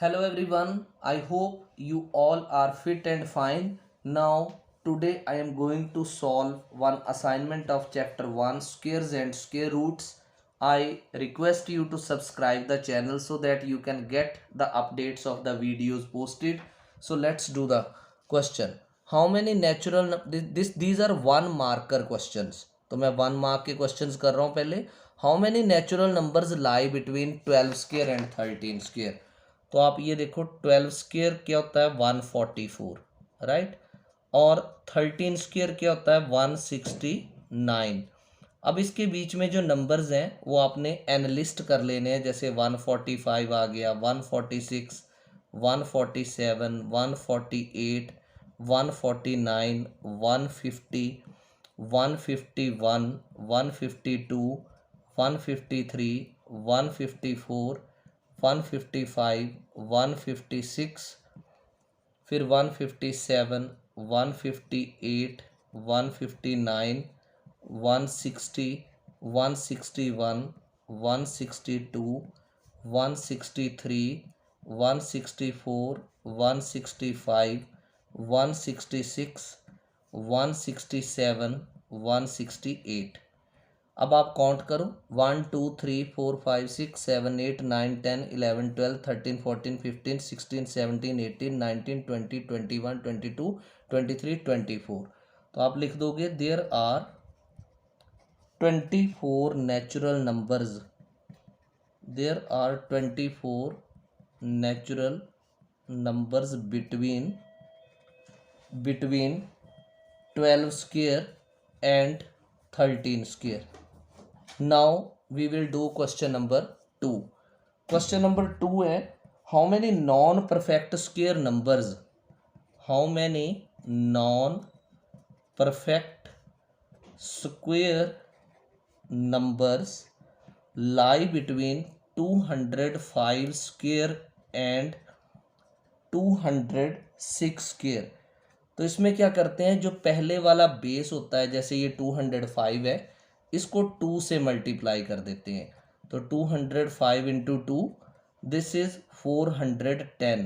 Hello everyone, I hope you all are fit and fine. Now, today I am going to solve one assignment of chapter 1 squares and square roots. I request you to subscribe the channel so that you can get the updates of the videos posted. So let's do the question. How many natural these are one marker questions. तो मैं one mark के questions कर रहा हूँ पहले. How many natural numbers lie between 12 square and 13 square. तो आप ये देखो 12 स्क्वायर क्या होता है 144, राइट. और 13 स्क्वायर क्या होता है 169. अब इसके बीच में जो नंबर्स हैं वो आपने एनालिस्ट कर लेने हैं. जैसे 145 आ गया, 146, 147, 148, 149, 150, 151, 152, 153, 154, 155, 156, फिर 157, 158, 159, 160, 161, 162, 163, 164, 165, 166, 167, 168. अब आप काउंट करो 1 2 3 4 5 6 7 8 9 10 11 12 13 14 15 16 17 18 19 20 21 22 23 24. तो आप लिख दोगे there are 24 natural numbers. There are 24 natural numbers between 12 square and 13 square. Now we will do question number 2. Question number 2 है how many non perfect square numbers, how many non perfect square numbers lie between 205 square and 206 square. तो इसमें क्या करते हैं, जो पहले वाला base होता है जैसे ये 205 है, इसको 2 से मल्टीप्लाई कर देते हैं. तो 205 इंटू 2 दिस इज 410.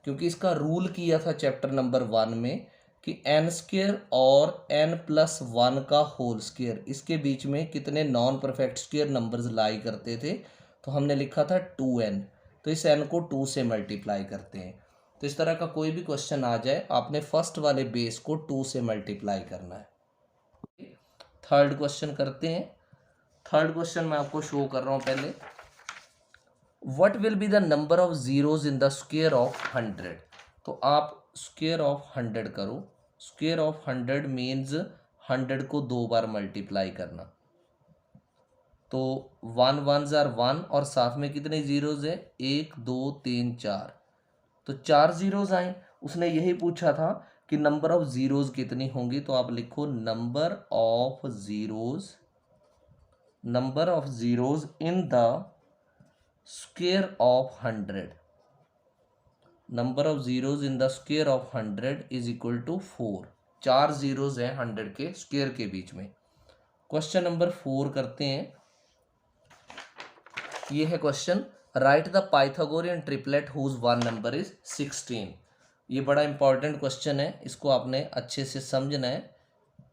क्योंकि इसका रूल किया था चैप्टर नंबर 1 में कि एन स्क्वेयर और एन प्लस 1 का होल स्क्वेयर, इसके बीच में कितने नॉन परफेक्ट स्क्वेयर नंबर्स लाई करते थे. तो हमने लिखा था 2n. तो इस n को 2 से मल्टीप्लाई करते हैं. तो इस तरह का कोई भी क्वेश्चन आ जाए आपने फर्स्ट वाले बेस को 2 से मल्टीप्लाई करना है. थर्ड क्वेश्चन करते हैं. थर्ड क्वेश्चन मैं आपको शो कर रहा हूं पहले. What will be the number of zeros in the square of 100. तो आप स्क्वायर ऑफ 100 करो. स्क्वायर ऑफ 100 मीन्स 100 को 2 बार मल्टीप्लाई करना. तो 1 1 जार 1 और साथ में कितने जीरोज है 1 2 3 4. तो 4 जीरोज आए. उसने यही पूछा था कि नंबर ऑफ जीरोज कितनी होंगी. तो आप लिखो number of zeros in the square of 100. Number of zeros in the square of 100 is equal to 4. 4 zeros हैं 100 के स्क्वायर के बीच में. क्वेश्चन नंबर 4 करते हैं. ये है question. Right the Pythagorean triplet whose one number is 16. ये बड़ा इंपॉर्टेंट क्वेश्चन है, इसको आपने अच्छे से समझना है.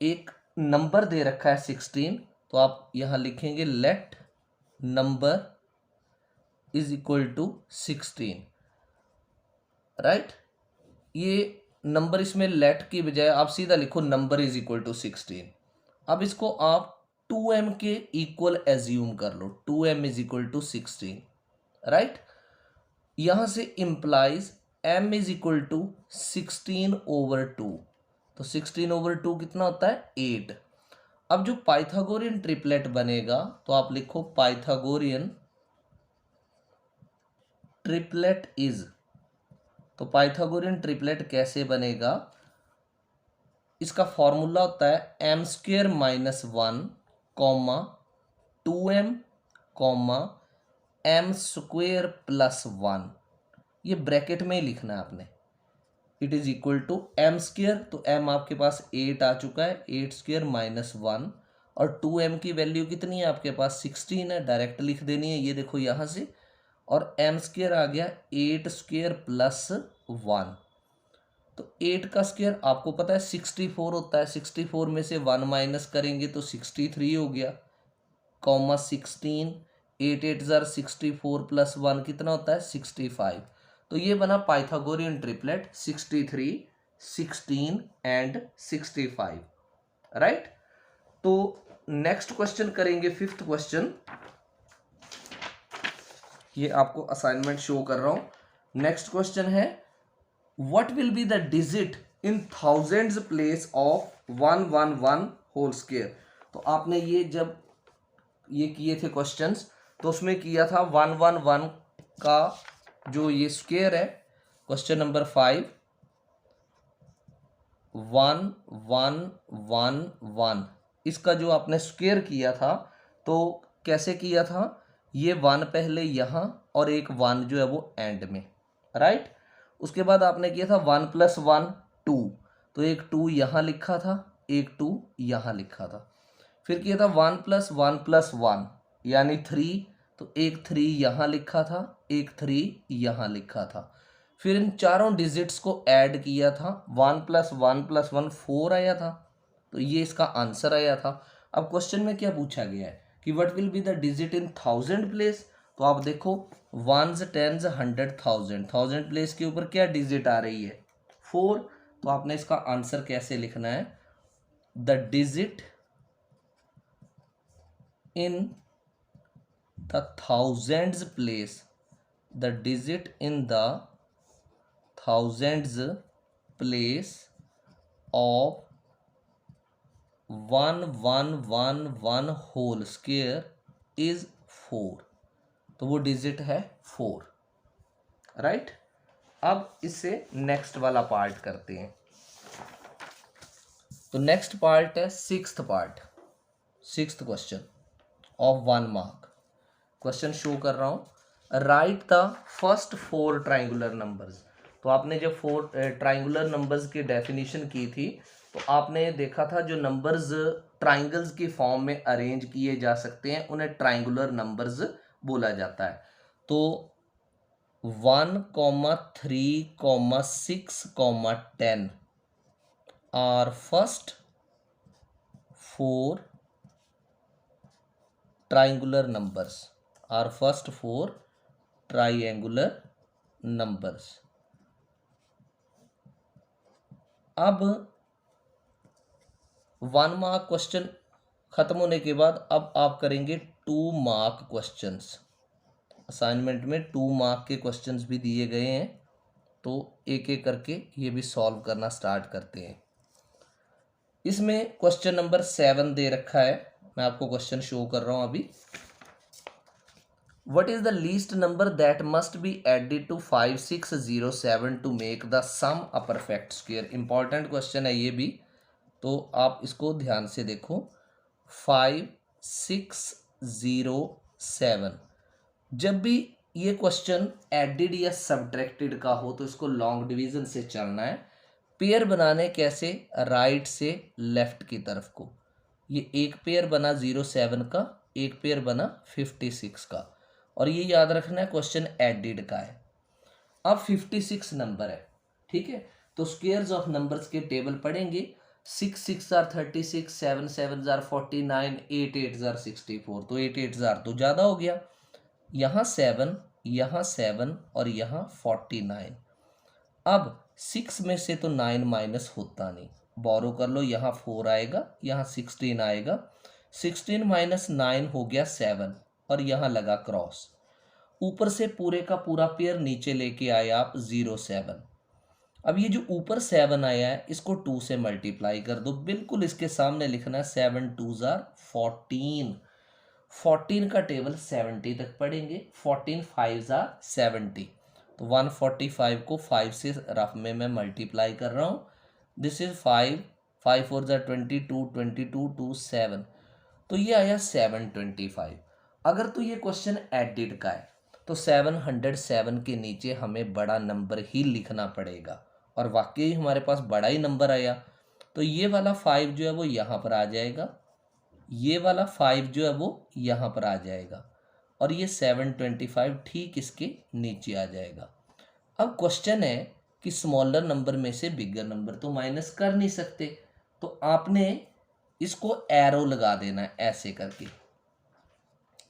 एक नंबर दे रखा है 16. तो आप यहाँ लिखेंगे let number is equal to 16, right. ये नंबर इसमें लेट की बजाय आप सीधा लिखो नंबर इज इक्वल टू 16. अब इसको आप 2m के इक्वल एज्यूम कर लो. 2m is equal to 16, right. यहां से implies m is equal to 16/2. तो 16/2 कितना होता है 8. अब जो पाइथागोरियन ट्रिपलेट बनेगा तो आप लिखो पाइथागोरियन ट्रिपलेट इज. तो पाइथागोरियन ट्रिपलेट कैसे बनेगा, इसका फॉर्मूला होता है M square minus 1 comma 2m comma M square plus 1. ये ब्रैकेट में ही लिखना है आपने. It is equal to M square. तो m आपके पास 8 आ चुका है. 8 स्क्वेयर माइनस 1 और 2m की वैल्यू कितनी है आपके पास 16 है. डायरेक्ट लिख देनी है. ये देखो यहाँ से और m स्क्वायर आ गया 8 स्क्वायर प्लस 1। तो 8 का स्क्वायर आपको पता है 64 होता है, 64 में से 1 माइनस करेंगे तो 63 हो गया, कॉमा 16, 8 8 ज़र 64 प्लस 1 कितना होता है 65। तो ये बना पाइथागोरियन ट्रिपलेट 63, 16 एंड 65, राइट। तो नेक्स्ट क्वेश्चन करेंगे, फिफ्थ क्वेश्चन। ये आपको असाइनमेंट शो कर रहा हूं। नेक्स्ट क्वेश्चन है what will be the digit in thousands place of 111 whole square. तो आपने ये जब ये किए थे क्वेश्चंस तो उसमें किया था 111 का जो ये स्क्वायर है, क्वेश्चन नंबर 5, 1111, इसका जो आपने स्क्वायर किया था तो कैसे किया था, ये 1 पहले यहाँ और एक 1 जो है वो एंड में, राइट। उसके बाद आपने किया था 1 + 1 2, तो एक 2 यहाँ लिखा था, एक 2 यहाँ लिखा था। फिर किया था 1 + 1 + 1 यानी 3, तो एक 3 यहाँ लिखा था, एक 3 यहाँ लिखा था। फिर इन चारों डिजिट्स को ऐड किया था, 1 + 1 + 1 4 आया था, तो ये इसका आंसर आया था। अब क्वेश्चन में क्या पूछा गया है कि what will be the digit in 1000 place. तो आप देखो 1s 10s 100 1000 प्लेस के ऊपर क्या डिजिट आ रही है 4। तो आपने इसका आंसर कैसे लिखना है, the digit in the thousands place, the digit in the thousands place of 1111 whole square is 4। तो वो डिजिट है 4, राइट। अब इससे नेक्स्ट वाला पार्ट करते हैं। तो नेक्स्ट पार्ट है sixth part, sixth question of 1 mark. Question show कर रहा हूं, right the first 4 triangular numbers. तो आपने जब 4 ट्राइंगुलर नंबर्स की डेफिनेशन की थी तो आपने देखा था जो नंबर्स ट्राइंगल्स की फॉर्म में अरेंज किए जा सकते हैं उन्हें ट्राइंगुलर नंबर्स बोला जाता है। तो 1, 3, 6, 10 are first 4 triangular numbers, are first 4 triangular numbers। अब 1 मार्क क्वेश्चन खत्म होने के बाद अब आप करेंगे 2 मार्क क्वेश्चंस। असाइनमेंट में 2 मार्क के क्वेश्चंस भी दिए गए हैं, तो एक एक करके ये भी सॉल्व करना स्टार्ट करते हैं। इसमें क्वेश्चन नंबर 7 दे रखा है, मैं आपको क्वेश्चन शो कर रहा हूं अभी। What is the least number that must be added to 5607 to make the sum a perfect square। Important question है ये भी, तो आप इसको ध्यान से देखो। 5607, जब भी ये क्वेश्चन एडिड या सब्ट्रैक्टेड का हो तो इसको लॉन्ग डिवीजन से चलना है। पेयर बनाने कैसे, राइट से लेफ्ट की तरफ को। ये एक पेयर बना 07 का, एक पेयर बना 56 का, और ये याद रखना है क्वेश्चन एडिड का है। अब 56 नंबर है, ठीक है, तो स्क्वायर्स ऑफ नंबर्स के टेबल पढ़ेंगे। 6 6 जार 36, 7 7 जार 49, 8 8 जार 64, तो 8 8 जार तो ज़्यादा हो गया। यहाँ 7, यहाँ 7 और यहाँ 49। अब 6 में से तो 9 माइनस होता नहीं, बोरो कर लो, यहाँ 4 आएगा, यहाँ 16 आएगा। 16 माइनस 9 हो गया 7, और यहाँ लगा क्रॉस। ऊपर से पूरे का पूरा पेयर नीचे लेके आए आप 07। अब ये जो ऊपर 7 आया है इसको 2 से मल्टीप्लाई कर दो, बिल्कुल इसके सामने लिखना है 7 2 जार 14। 14 का टेबल 70 तक पढ़ेंगे, 14 5 जार 70, तो 145 को 5 से रफ में मैं मल्टीप्लाई कर रहा हूँ। दिस इज 5 5 4 जार 22 22 2 7, तो ये आया 725। अगर तो ये क्वेश्चन एडिड का है तो 707 के नीचे हमें बड़ा नंबर ही लिखना पड़ेगा, और वाकई हमारे पास बड़ा ही नंबर आया। तो ये वाला 5 जो है वो यहाँ पर आ जाएगा, ये वाला 5 जो है वो यहाँ पर आ जाएगा, और ये 725 ठीक इसके नीचे आ जाएगा। अब क्वेश्चन है कि स्मॉलर नंबर में से बिगर नंबर तो माइनस कर नहीं सकते, तो आपने इसको एरो लगा देना है ऐसे करके,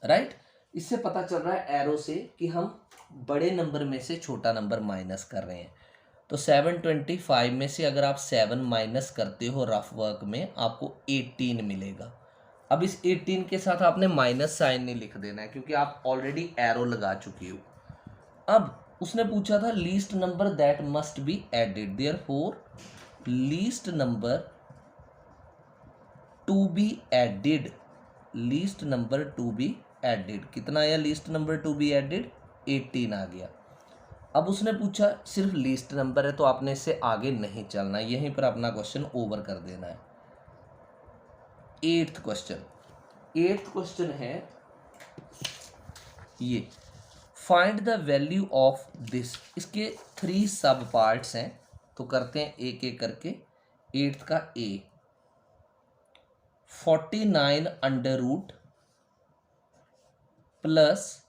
राइट। इससे पता चल रहा है एरो से कि हम बड़े नंबर में से छोटा नंबर माइनस कर रहे हैं। तो 725 में से अगर आप 7 माइनस करते हो रफ वर्क में, आपको 18 मिलेगा। अब इस 18 के साथ आपने माइनस साइन नहीं लिख देना है क्योंकि आप ऑलरेडी एरो लगा चुके हो। अब उसने पूछा था least number that must be added, therefore least number to be added, least number to be added कितना आया? Least number to be added 18 आ गया। अब उसने पूछा सिर्फ लीस्ट नंबर है तो आपने इससे आगे नहीं चलना, यहीं पर अपना क्वेश्चन ओवर कर देना है। एट्थ क्वेश्चन है ये, find the value of this. इसके 3 सब पार्ट्स हैं तो करते हैं एक एक करके। एट्थ का A, 49 under root plus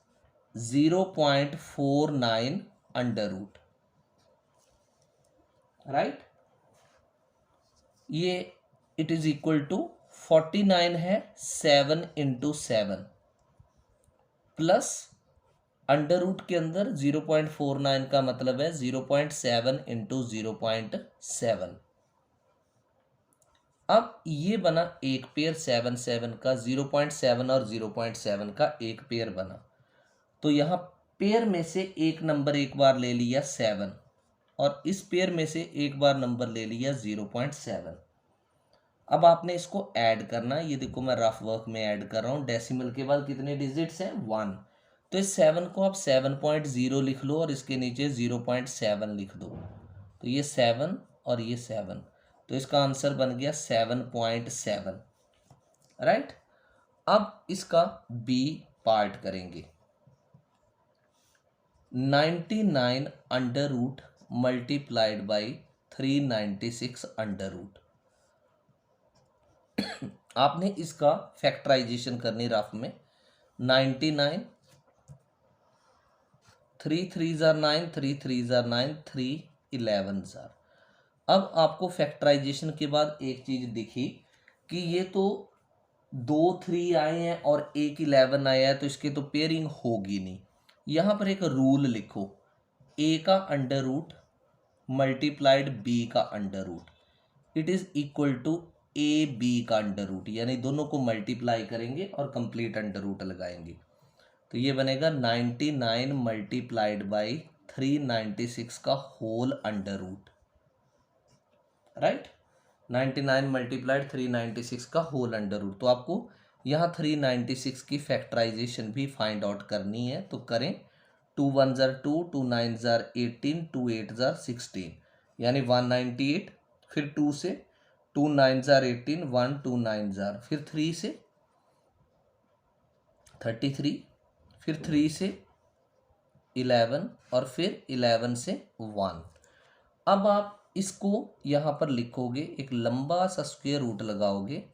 0.49 under root, right. ये इट इज इक्वल टू 49 है 7 इंटू 7 प्लस अंडर रूट के अंदर 0.49 का मतलब है 0.7 इंटू 0.7। अब ये बना एक पेयर 7 7 का, 0.7 और 0.7 का एक पेयर बना। तो यहाँ पेयर में से एक नंबर एक बार ले लिया 7 और इस पेयर में से एक बार नंबर ले लिया 0.7। अब आपने इसको ऐड करना है। ये देखो मैं रफ वर्क में ऐड कर रहा हूँ। डेसिमल के बाद कितने डिजिट्स हैं? 1। तो इस 7 को आप 7.0 लिख लो और इसके नीचे 0.7 लिख दो। तो ये 7 और ये 7, तो इसका आंसर बन गया 7.7, राइट। अब इसका बी पार्ट करेंगे। 99 under root multiplied by 396 under root. आपने इसका फैक्टराइजेशन करनी रफ में। 99, 3 3 जार 9, 3 3 जार 9, 3 11 जार। अब आपको फैक्टराइजेशन के बाद एक चीज दिखी कि ये तो 2 3 आए हैं और एक 11 आया है, तो इसके तो पेयरिंग होगी नहीं। यहाँ पर एक रूल लिखो, ए का अंडर रूट मल्टीप्लाइड बी का under root, it is equal to A B का अंडर रूट, यानी दोनों को मल्टीप्लाई करेंगे और कंप्लीट अंडर रूट लगाएंगे। तो ये बनेगा 99 मल्टीप्लाइड बाई 396 का whole under root, right. 99 multiplied 396 का होल अंडर रूट। तो आपको यहाँ 396 की फैक्टराइजेशन भी फाइंड आउट करनी है, तो करें। 2 1 जार 2, 2 9 जार 18, 2 8 जार 16, यानी 198। फिर 2 से 2 9 जार 18, 1 2 9 जार, फिर 3 से 33, फिर 3 से 11 और फिर 11 से 1। अब आप इसको यहाँ पर लिखोगे, एक लंबा सा स्क्वायर रूट लगाओगे।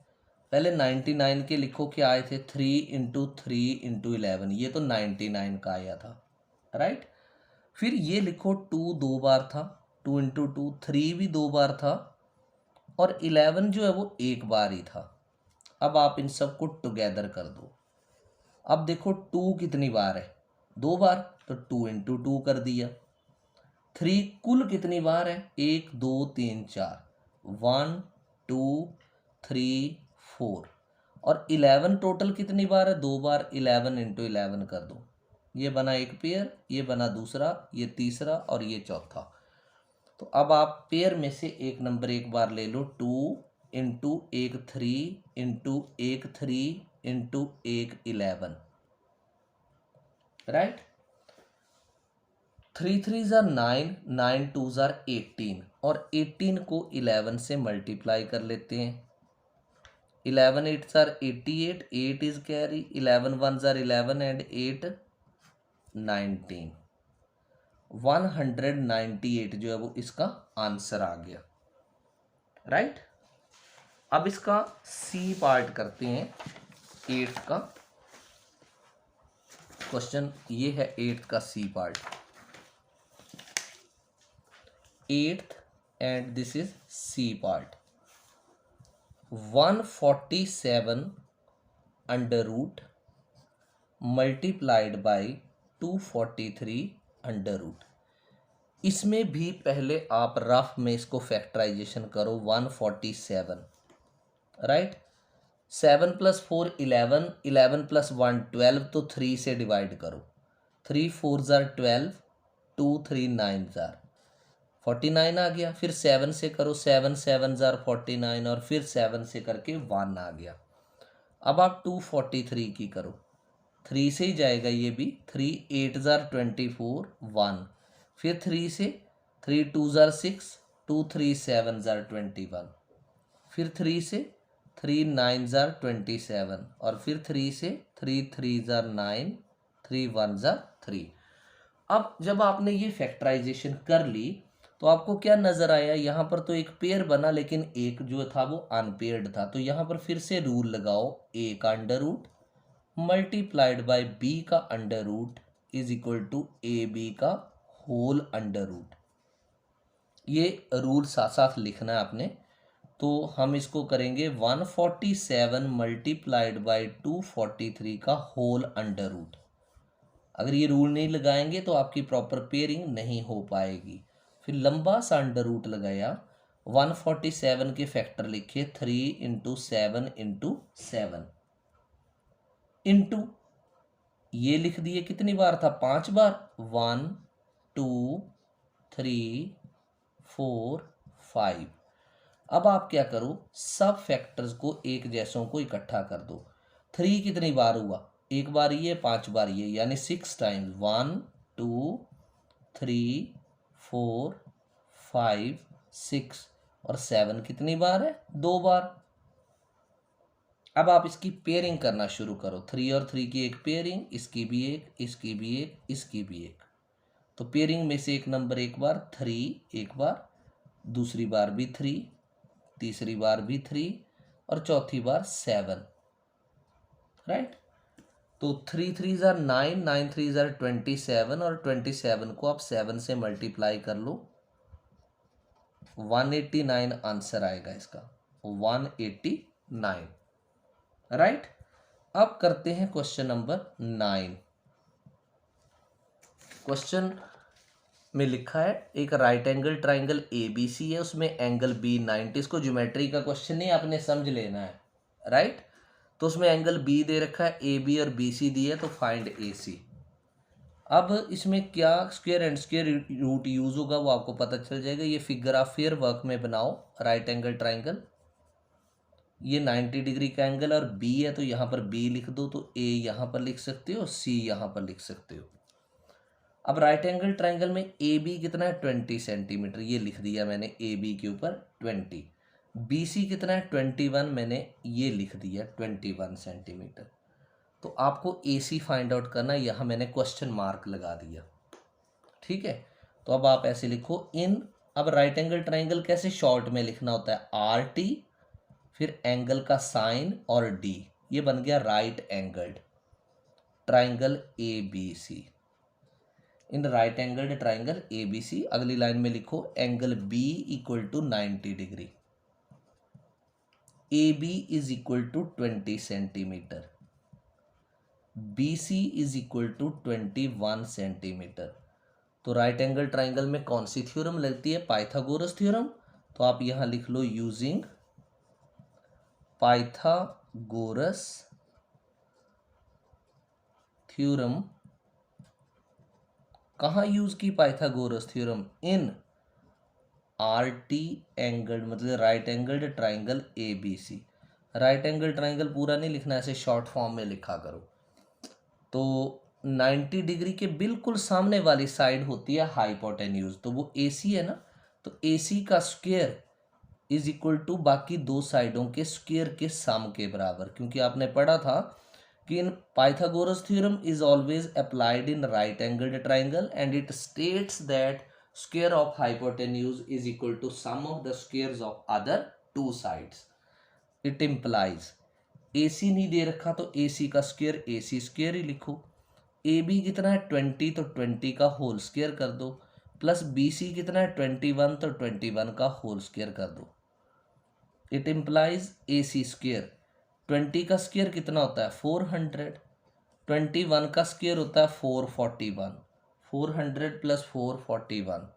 पहले 99 के लिखो क्या आए थे? 3 इंटू 3 इंटू 11, ये तो 99 का आया था, राइट। फिर ये लिखो 2 2 बार था, 2 इंटू 2, 3 भी 2 बार था और 11 जो है वो एक बार ही था। अब आप इन सब को टुगेदर कर दो। अब देखो 2 कितनी बार है? 2 बार, तो 2 इंटू 2 कर दिया। 3 कुल कितनी बार है? 1 2 3 4, 1 2 3 4। और 11 टोटल कितनी बार है? 2 बार। 11 इंटू 11 कर दो, ये बना एक पेयर, ये बना दूसरा, ये तीसरा और ये चौथा। तो अब आप पेयर में से एक नंबर एक बार ले लो। 2 into 1 3 into 1 3 into 1 11, right. 3 3 jar 9, 9 2 जार 18 और 18 को 11 से मल्टीप्लाई कर लेते हैं। 11 8 jar 88, 8 is carry, 11 1 jar 11 and 8 19, 198 जो है वो इसका आंसर आ गया, राइट। अब इसका सी पार्ट करते हैं 8 का। क्वेश्चन ये है 8th का C part, 8th and this is C part. 147 under root multiplied by 243 under root. इसमें भी पहले आप रफ में इसको फैक्टराइजेशन करो। 147 राइट, 7 + 4 11, 11 + 1 12, तो 3 से डिवाइड करो। 3 4 ज़ार 12, 2 3 9 ज़ार 49 आ गया। फिर 7 से करो, 7 7 ज़ार 49, और फिर 7 से करके 1 आ गया। अब आप 243 की करो, 3 से ही जाएगा ये भी। 3 8 ज़ार 24 1, फिर 3 से 3 2 ज़ार 6, 2 3 7 ज़ार 21, फिर 3 से 3 9 ज़ार 27, और फिर 3 से 3 3 ज़ार 9, 3 1 ज़ार 3। अब जब आपने ये फैक्टराइजेशन कर ली तो आपको क्या नज़र आया, यहाँ पर तो एक पेयर बना लेकिन एक जो था वो अनपेयर्ड था। तो यहाँ पर फिर से रूल लगाओ, ए का under root multiplied by B का under root is equal to A B का होल अंडर रूट। ये रूल साथ साथ लिखना है आपने। तो हम इसको करेंगे 147 मल्टीप्लाइड बाई 243 का होल अंडर रूट। अगर ये रूल नहीं लगाएंगे तो आपकी प्रॉपर पेयरिंग नहीं हो पाएगी। फिर लंबा सा अंडर रूट लगाया, 147 के फैक्टर लिखे 3 × 7 × 7 इंटू ये लिख दिए, कितनी बार था, 5 बार। 1 2 3 4 5। अब आप क्या करो, सब फैक्टर्स को एक जैसों को इकट्ठा कर दो। 3 कितनी बार हुआ, एक बार ये, 5 बार ये, यानी 6 टाइम्स। 1 2 3 4 5 6, और 7 कितनी बार है, 2 बार। अब आप इसकी पेयरिंग करना शुरू करो। 3 और 3 की एक पेयरिंग, इसकी भी एक, इसकी भी एक, इसकी भी एक। तो पेयरिंग में से एक नंबर एक बार, 3 एक बार, दूसरी बार भी 3, तीसरी बार भी 3, और चौथी बार 7। राइट, तो 3 3 ज़ार 9, 9 3 ज़ार 27, और 27 को आप 7 से मल्टीप्लाई कर लो, 189 आंसर आएगा इसका, 189। राइट, अब करते हैं क्वेश्चन नंबर 9। क्वेश्चन में लिखा है एक राइट एंगल ट्राइंगल ABC है, उसमें एंगल B 90। इसको ज्योमेट्री का क्वेश्चन नहीं, आपने समझ लेना है। राइट, तो उसमें एंगल B दे रखा है, AB और BC दी है, तो फाइंड AC। अब इसमें क्या square and square root use होगा वो आपको पता चल जाएगा। ये फिगर आप फेयर वर्क में बनाओ। राइट एंगल ट्राइंगल, ये 90 डिग्री का एंगल और B है, तो यहाँ पर B लिख दो, तो A यहाँ पर लिख सकते हो, C यहाँ पर लिख सकते हो। अब राइट एंगल ट्राइंगल में AB कितना है, 20 सेंटीमीटर, ये लिख दिया मैंने AB के ऊपर 20। BC कितना है, 21, मैंने ये लिख दिया 21 सेंटीमीटर। तो आपको AC फाइंड आउट करना, यहाँ मैंने क्वेश्चन मार्क लगा दिया। ठीक है, तो अब आप ऐसे लिखो इन। अब राइट एंगल ट्राइंगल कैसे शॉर्ट में लिखना होता है, RT, फिर एंगल का साइन और D, ये बन गया राइट एंगल्ड ट्राइंगल ABC। इन राइट एंगल्ड ट्राइंगल ABC, अगली लाइन में लिखो angle B = 90 degree, AB = 20 centimetre, BC = 21 centimetre. तो राइट एंगल ट्राइंगल में कौन सी थ्योरम लगती है, पाइथागोरस थ्योरम। तो आप यहां लिख लो यूजिंग पाइथागोरस थ्योरम। कहाँ यूज की पाइथागोरस थ्योरम, इन RT एंगल, मतलब right angled triangle ABC। Right angle triangle पूरा नहीं लिखना, ऐसे शॉर्ट फॉर्म में लिखा करो। तो 90 डिग्री के बिल्कुल सामने वाली साइड होती है हाइपोटेन्यूज, तो वो AC है ना, तो AC का स्क्वायर = बाकी दो साइडों के स्क्वायर के सम के बराबर। क्योंकि आपने पढ़ा था कि in Pythagoras theorem is always applied in right angled triangle and it states that square of hypotenuse is equal to sum of the squares of other two sides. It implies AC नहीं दे रखा तो AC का square AC square ही लिखो, A B कितना है 20, तो 20 का whole square कर दो, प्लस बी सी कितना है 21, तो 21 का होल स्क्वायर कर दो। It implies A C square, 20 का स्क्वायर कितना होता है 400, 21 का स्क्वायर होता है 441, 400 plus 441।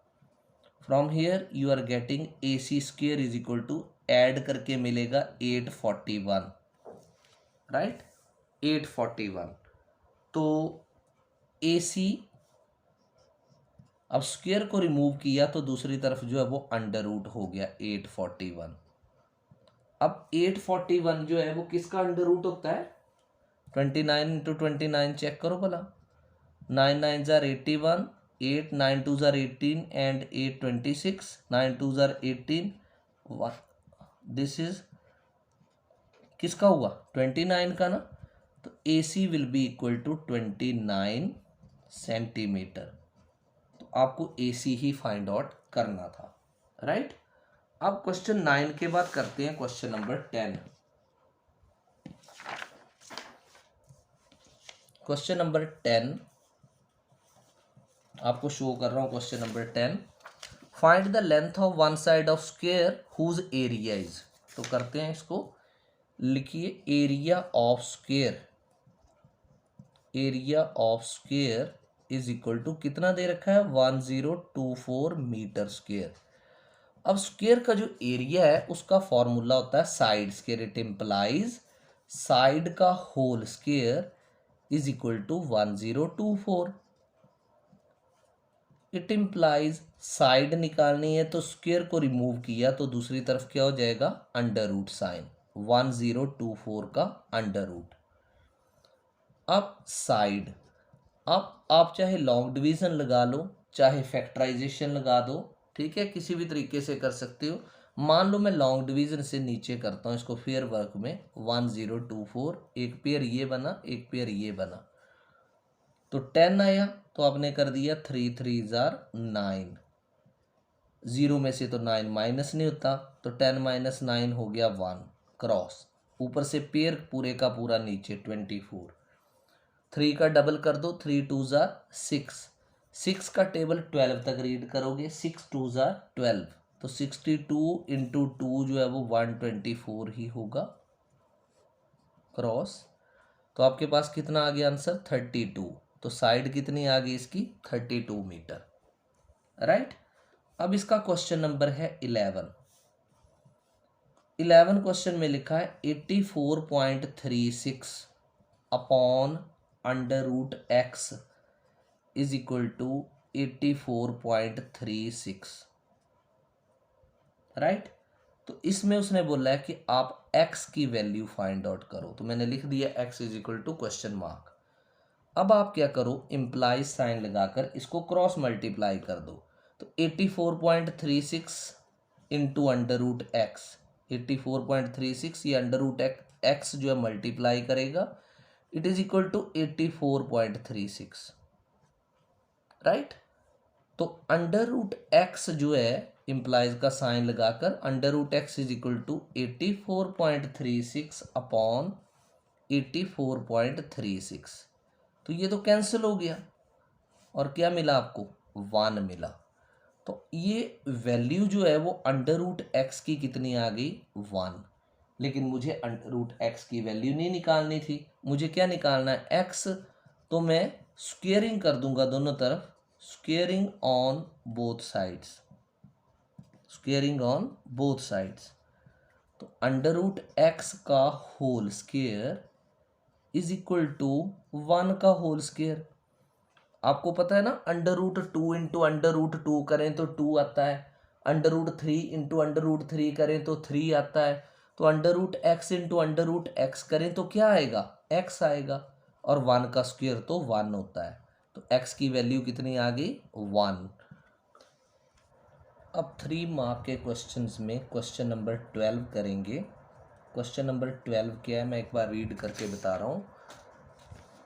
From here you are getting A C square is equal to, add करके मिलेगा 841, राइट 841। तो ए सी, अब स्क्वायर को रिमूव किया तो दूसरी तरफ जो है वो अंडर रूट हो गया 841। अब 841 जो है वो किसका अंडर रूट होता है 29 इंटू 29 चेक करो भला, 9 9 जार 81, 8 9 2 जार 18 एंड 8 26, 9 2 जार 18, दिस इज किसका हुआ 29 का ना, तो A C will be equal to 29 centimetre. तो आपको ए सी ही फाइंड आउट करना था, राइट। अब क्वेश्चन 9 के बाद करते हैं क्वेश्चन नंबर 10। क्वेश्चन नंबर 10 आपको शो कर रहा हूं। Question number 10, find the length of one side of square whose area is. तो करते हैं इसको, लिखिए area of square, area of square is equal to कितना दे रखा है 1024 मीटर स्क्वायर। अब स्क्वायर का जो एरिया है उसका फॉर्मूला होता है side square, it implies side का whole square is equal to 1024। It implies side निकालनी है तो स्क्वायर को रिमूव किया तो दूसरी तरफ क्या हो जाएगा अंडर रूट साइन, 1024 का अंडर रूट। अब साइड, अब आप चाहे लॉन्ग डिवीजन लगा लो चाहे फैक्टराइजेशन लगा दो, ठीक है, किसी भी तरीके से कर सकते हो। मान लो मैं लॉन्ग डिवीजन से नीचे करता हूँ इसको फेयर वर्क में, 1024, एक पेयर ये बना एक पेयर ये बना, तो 10 आया तो आपने कर दिया 3 3 जार 9, जीरो में से तो 9 माइनस नहीं होता तो 10 माइनस 9 हो गया 1, क्रॉस ऊपर से पेयर पूरे का पूरा नीचे 24, 3 का डबल कर दो 3 2 जार 6, 6 का टेबल 12 तक रीड करोगे, 6 2 जार 12, तो 62 इंटू 2 जो है वो 124 ही होगा, क्रॉस। तो आपके पास कितना आ गया आंसर 32, तो साइड कितनी आ गई इसकी 32 मीटर, राइट। अब इसका क्वेश्चन नंबर है 11। 11 क्वेश्चन में लिखा है 84.36 upon under root x is equal to 84.36, right. तो इसमें उसने बोला है कि आप x की वैल्यू फाइंड आउट करो, तो मैंने लिख दिया x is equal to question mark. अब आप क्या करो, इम्प्लाई साइन लगाकर इसको क्रॉस मल्टीप्लाई कर दो, तो 84.36 इंटू अंडर रूट एक्स, 84.36 ये अंडर रूट एक्स जो है मल्टीप्लाई करेगा, it is equal to 84.36, right. तो अंडर रूट एक्स जो है इम्प्लाइज का साइन लगाकर under root x is equal to 84.36 upon 84.36, तो ये तो कैंसिल हो गया और क्या मिला आपको 1 मिला। तो ये वैल्यू जो है वो अंडर रूट एक्स की कितनी आ गई 1, लेकिन मुझे अंडर रूट एक्स की वैल्यू नहीं निकालनी थी, मुझे क्या निकालना है एक्स, तो मैं स्क्वेयरिंग कर दूंगा दोनों तरफ, squaring on both sides, squaring on both sides, तो अंडर रूट एक्स का whole square is equal to 1 का होल स्क्वेयर। आपको पता है ना under root 2 into under root 2 करें तो 2 आता है, under root 3 into under root 3 करें तो 3 आता है, तो under root x into under root x करें तो क्या आएगा एक्स आएगा, और 1 का स्क्वेयर तो 1 होता है, तो एक्स की वैल्यू कितनी आ गई 1। अब 3 मार्क के क्वेश्चंस में क्वेश्चन नंबर 12 करेंगे। क्वेश्चन नंबर 12 क्या है मैं एक बार रीड करके बता रहा हूँ।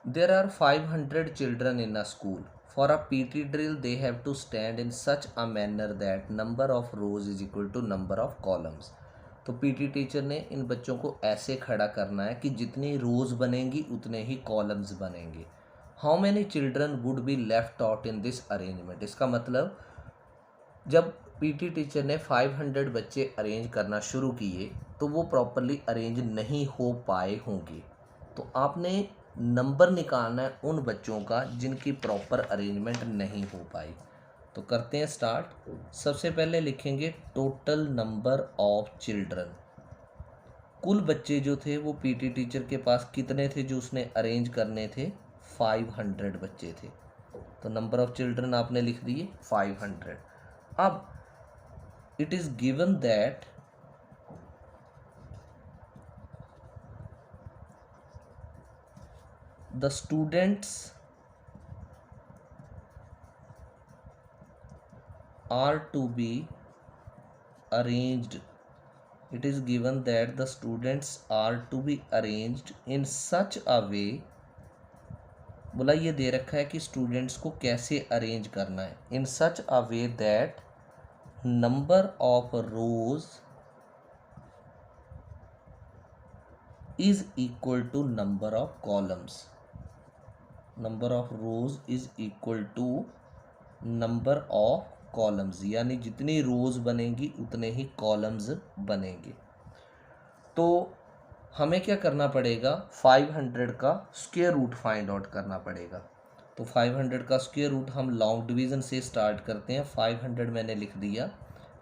There are 500 children in a school. For a PT drill, they have to stand in such a manner that number of rows is equal to number of columns. तो PT teacher ने इन बच्चों को ऐसे खड़ा करना है कि जितनी रोज बनेंगी उतने ही कॉलम्स बनेंगे। How many children would be left out in this arrangement. इसका मतलब जब पीटी टीचर ने 500 बच्चे अरेंज करना शुरू किए तो वो प्रॉपरली अरेंज नहीं हो पाए होंगे। तो आपने नंबर निकालना है उन बच्चों का जिनकी प्रॉपर अरेंजमेंट नहीं हो पाई। तो करते हैं स्टार्ट। सबसे पहले लिखेंगे टोटल नंबर ऑफ चिल्ड्रन। कुल बच्चे जो थे वो पीटी टीचर के पास कितने थे जो उसने अरेंज करने थे, 500 बच्चे थे। तो नंबर ऑफ चिल्ड्रन आपने लिख दिए 500। अब it is given that the students are to be arranged, it is given that the students are to be arranged in such a way, बोला ये दे रखा है कि स्टूडेंट्स को कैसे अरेंज करना है, in such a way that number of rows is equal to number of columns. Number of rows is equal to number of columns, यानी जितनी रोज बनेंगी उतने ही कॉलम्स बनेंगे। तो हमें क्या करना पड़ेगा, 500 का स्क्वायर रूट फाइंड आउट करना पड़ेगा। तो 500 का स्क्वायर रूट हम लॉन्ग डिवीज़न से स्टार्ट करते हैं। 500 मैंने लिख दिया,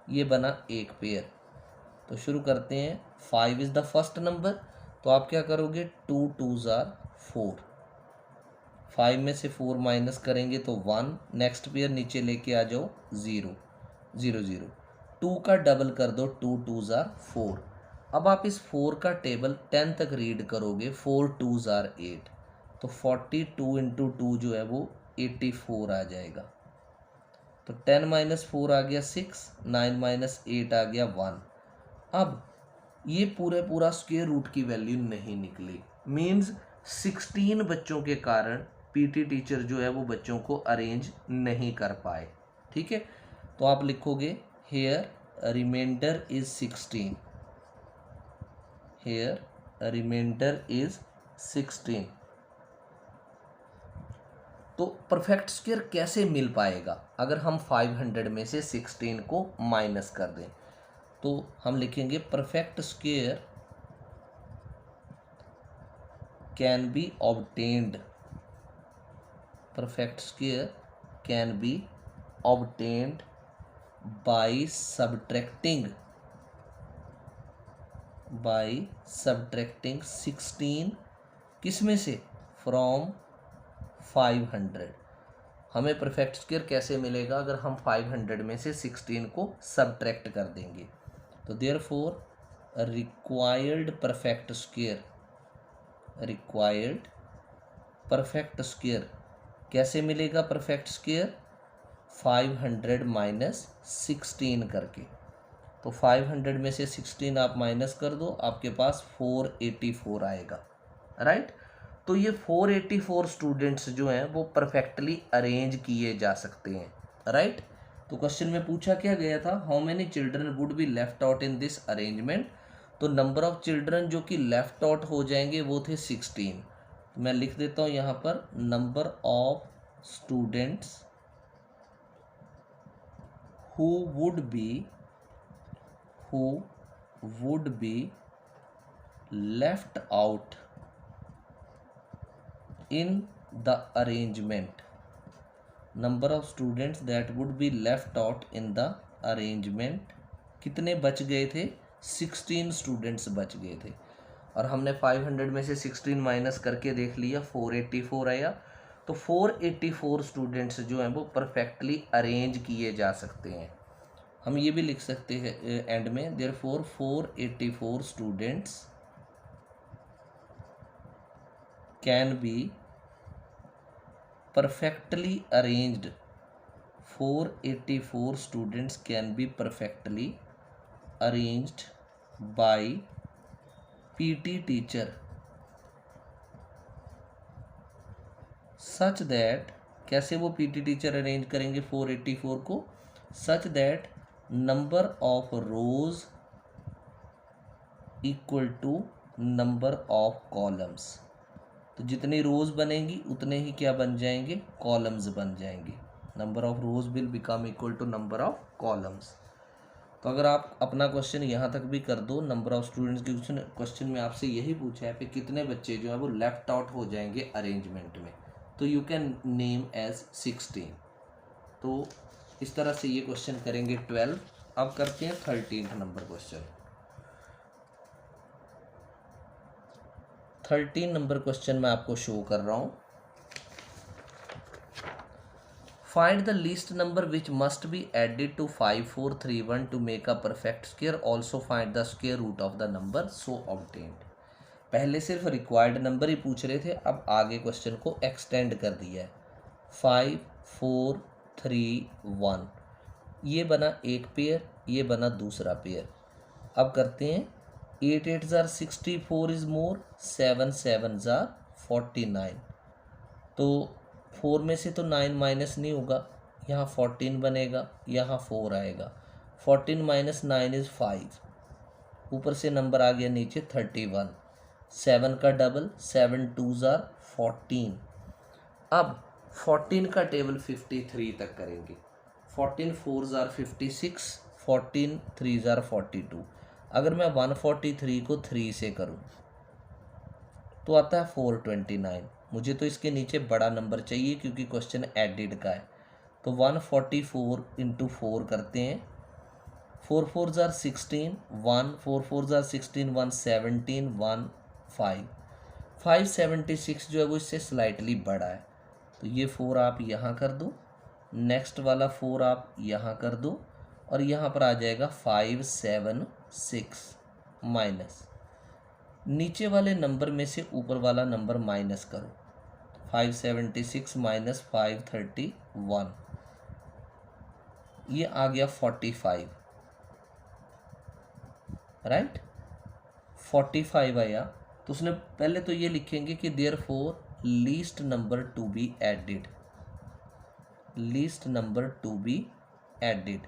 ये बना एक पेयर। तो शुरू करते हैं। 5 इज़ द फर्स्ट नंबर, तो आप क्या करोगे, 2 2s are 4। 5 में से 4 माइनस करेंगे तो 1। नेक्स्ट पेयर नीचे लेके आ जाओ, 0 0 0। 2 का डबल कर दो, 2 2s are 4। अब आप इस 4 का टेबल 10 तक रीड करोगे, 4 2s are 8। तो 42 इंटू 2 जो है वो 84 आ जाएगा। तो 10 माइनस 4 आ गया 6, 9 माइनस 8 आ गया 1। अब ये पूरा स्क्वायर रूट की वैल्यू नहीं निकली, मीन्स 16 बच्चों के कारण पीटी टीचर जो है वो बच्चों को अरेंज नहीं कर पाए। ठीक है, तो आप लिखोगे here reminder is 16, here reminder is 16। तो परफेक्ट स्क्वायर कैसे मिल पाएगा अगर हम 500 में से 16 को माइनस कर दें। तो हम लिखेंगे perfect square can be obtained, perfect square can be obtained by subtracting 16 किस में से, फ्रॉम 500। हमें परफेक्ट स्क्वायर कैसे मिलेगा अगर हम 500 में से 16 को सब्ट्रैक्ट कर देंगे। तो therefore required perfect square, required perfect square कैसे मिलेगा, परफेक्ट स्क्वायर 500 माइनस 16 करके। तो 500 में से 16 आप माइनस कर दो, आपके पास 484 आएगा, राइट। तो ये 484 स्टूडेंट्स जो हैं वो परफेक्टली अरेंज किए जा सकते हैं, राइट। तो क्वेश्चन में पूछा क्या गया था, how many children would be left out in this arrangement. तो नंबर ऑफ चिल्ड्रन जो कि लेफ्ट आउट हो जाएंगे वो थे 16। मैं लिख देता हूँ यहाँ पर, number of students who would be left out in the arrangement, number of students that would be left out in the arrangement कितने बच गए थे, 16 स्टूडेंट्स बच गए थे। और हमने 500 में से 16 माइनस करके देख लिया, 484 आया। तो 484 स्टूडेंट्स जो हैं वो परफेक्टली अरेंज किए जा सकते हैं। हम ये भी लिख सकते हैं एंड में, therefore 484 students can be perfectly arranged, 484 students can be perfectly arranged by PT teacher such that, कैसे वो PT टीचर अरेंज करेंगे 484 को, such that number of rows equal to number of columns। तो जितनी रोज़ बनेंगी उतने ही क्या बन जाएंगे, कॉलम्स बन जाएंगे। Number of rows will become equal to number of columns. तो अगर आप अपना क्वेश्चन यहाँ तक भी कर दो, नंबर ऑफ स्टूडेंट्स के क्वेश्चन में आपसे यही पूछा है कि कितने बच्चे जो है वो लेफ्ट आउट हो जाएंगे अरेंजमेंट में, तो यू कैन नेम एज 16। तो इस तरह से ये क्वेश्चन करेंगे 12। अब करते हैं 13 नंबर क्वेश्चन। 13 नंबर क्वेश्चन मैं आपको शो कर रहा हूँ। Find the least number which must be added to 5431 to make a perfect square. Also find the square root of the number so obtained. पहले सिर्फ रिक्वायर्ड नंबर ही पूछ रहे थे, अब आगे क्वेश्चन को एक्सटेंड कर दिया है। 5 4 3 1 ये बना एक पेयर, ये बना दूसरा पेयर। अब करते हैं 8 8 जार 64 इज मोर, 7 7 जार 49। तो 4 में से तो 9 माइनस नहीं होगा, यहाँ 14 बनेगा, यहाँ 4 आएगा। 14 माइनस 9 इज 5, ऊपर से नंबर आ गया नीचे 31। 7 का डबल 7 2 जार 14। अब 14 का टेबल 53 तक करेंगे। 14 4 जार 56, 14 3 जार 42। अगर मैं 143 को 3 से करूँ तो आता है 429। मुझे तो इसके नीचे बड़ा नंबर चाहिए क्योंकि क्वेश्चन एडिड का है। तो 144 इंटू 4 करते हैं। 4 4 जार 16, 1 4 4 जार 16, 1 17, 1 5 576 जो है वो इससे स्लाइटली बड़ा है। तो ये 4 आप यहाँ कर दो, नेक्स्ट वाला 4 आप यहाँ कर दो, और यहाँ पर आ जाएगा 576 माइनस नीचे वाले नंबर में से ऊपर वाला नंबर माइनस करो। 576 माइनस 531, ये आ गया 45, राइट। 45 आया तो उसने पहले तो ये लिखेंगे कि therefore least number to be added, least number to be added.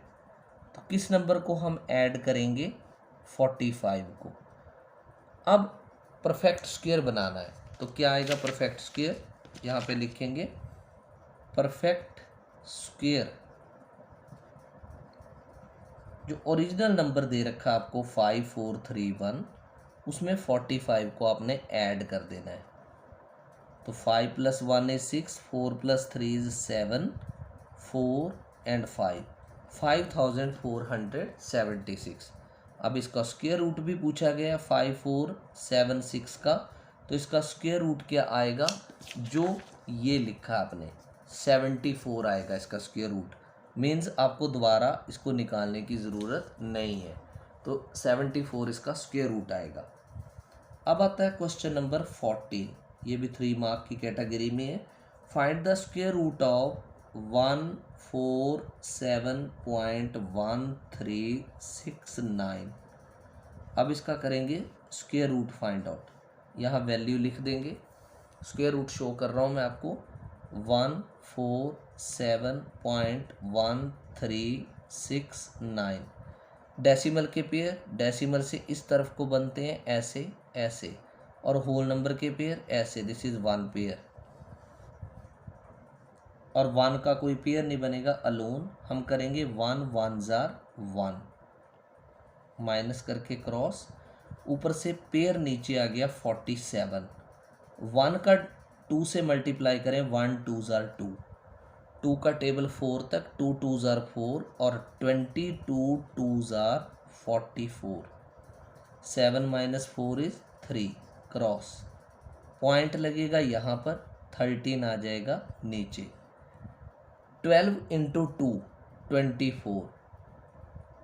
तो किस नंबर को हम ऐड करेंगे, 45 को। अब परफेक्ट स्क्वायर बनाना है, तो क्या आएगा परफेक्ट स्क्वायर, यहाँ पे लिखेंगे परफेक्ट स्क्वायर। जो ओरिजिनल नंबर दे रखा आपको 5431, उसमें 45 को आपने ऐड कर देना है। तो 5 + 1 इज 6, 4 + 3 इज 7, 4 and 5 5476। अब इसका स्क्वायर रूट भी पूछा गया 5476 का, तो इसका स्क्वायर रूट क्या आएगा, जो ये लिखा आपने 74 आएगा इसका स्क्वायर रूट। मीन्स आपको दोबारा इसको निकालने की ज़रूरत नहीं है, तो 74 इसका स्क्वायर रूट आएगा। अब आता है क्वेश्चन नंबर 14, ये भी 3 मार्क की कैटेगरी में है। Find the square root of 147.1369। अब इसका करेंगे स्क्वायर रूट फाइंड आउट, यहाँ वैल्यू लिख देंगे। स्क्वायर रूट शो कर रहा हूँ मैं आपको, 147.1369। डेसिमल के पेयर डेसिमल से इस तरफ को बनते हैं ऐसे ऐसे, और होल नंबर के पेयर ऐसे, दिस इज 1 पेयर। और 1 का कोई पेयर नहीं बनेगा अलोन, हम करेंगे 1 1 जार 1 माइनस करके क्रॉस, ऊपर से पेयर नीचे आ गया 47। 1 का 2 से मल्टीप्लाई करें, 1 2 जार 2, 2 का टेबल 4 तक, 2 2 जार 4, और 22 2 jar 44। 7 minus 4 is 3, cross point लगेगा यहाँ पर, 13 आ जाएगा नीचे। 12 इंटू 2 24।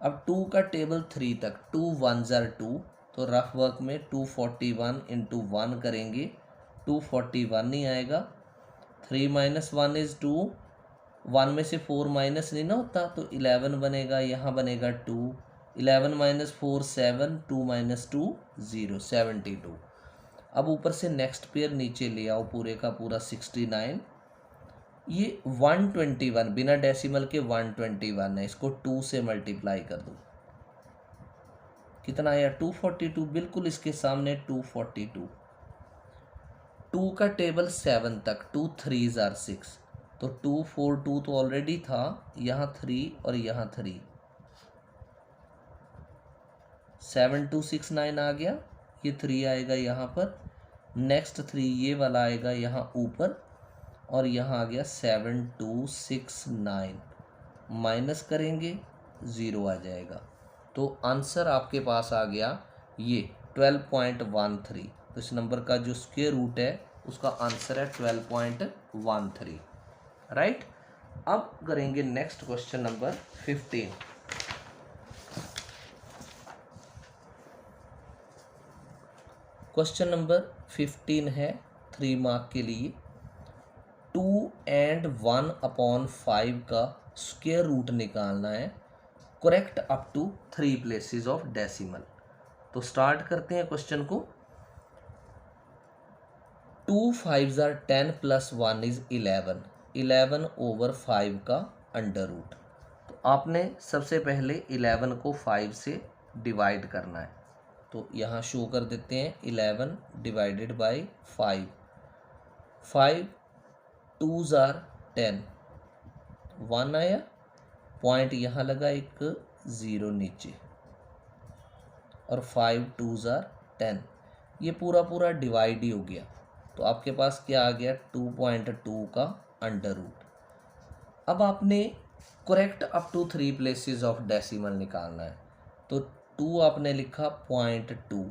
अब 2 का टेबल 3 तक, 2 1 जार 2, तो रफ वर्क में 241 इंटू 1 करेंगे, 241 नहीं आएगा। 3 माइनस 1 इज 2, 1 में से 4 माइनस नहीं ना होता, तो 11 बनेगा, यहाँ बनेगा 2। 11 माइनस 4 7, 2 माइनस 2 0, 72। अब ऊपर से नेक्स्ट पेयर नीचे ले आओ, पूरे का पूरा 69। ये 121 बिना डेसिमल के 121 है, इसको 2 से मल्टीप्लाई कर दो, कितना आया 242, बिल्कुल इसके सामने 242। 2 का टेबल 7 तक, 2 3s are 6, तो 2 4 2 तो ऑलरेडी था, यहाँ 3 और यहाँ 3, 7 2 6 9 आ गया, ये 3 आएगा यहाँ पर, नेक्स्ट 3 ये वाला आएगा यहाँ ऊपर, और यहाँ आ गया 7 2 6 9, माइनस करेंगे 0 आ जाएगा। तो आंसर आपके पास आ गया ये 12.13। तो इस नंबर का जो स्क्वायर रूट है उसका आंसर है 12.13, राइट। अब करेंगे next question number 15। Question number 15 है 3 मार्क के लिए। 2 and 1/5 का स्क्वायर रूट निकालना है, correct up to 3 places of decimal. तो स्टार्ट करते हैं क्वेश्चन को। 2 5s are 10 plus 1 is 11, 11/5 का अंडर रूट। तो आपने सबसे पहले 11 को 5 से डिवाइड करना है, तो यहाँ शो कर देते हैं 11 डिवाइडेड बाई 5, 5 2s are 10, 1 आया, पॉइंट यहाँ लगा एक 0 नीचे, और 5 2s are 10, ये पूरा पूरा डिवाइड ही हो गया। तो आपके पास क्या आ गया 2.2 का अंडर रूट। अब आपने correct up to 3 places of decimal निकालना है, तो 2 आपने लिखा 0.2।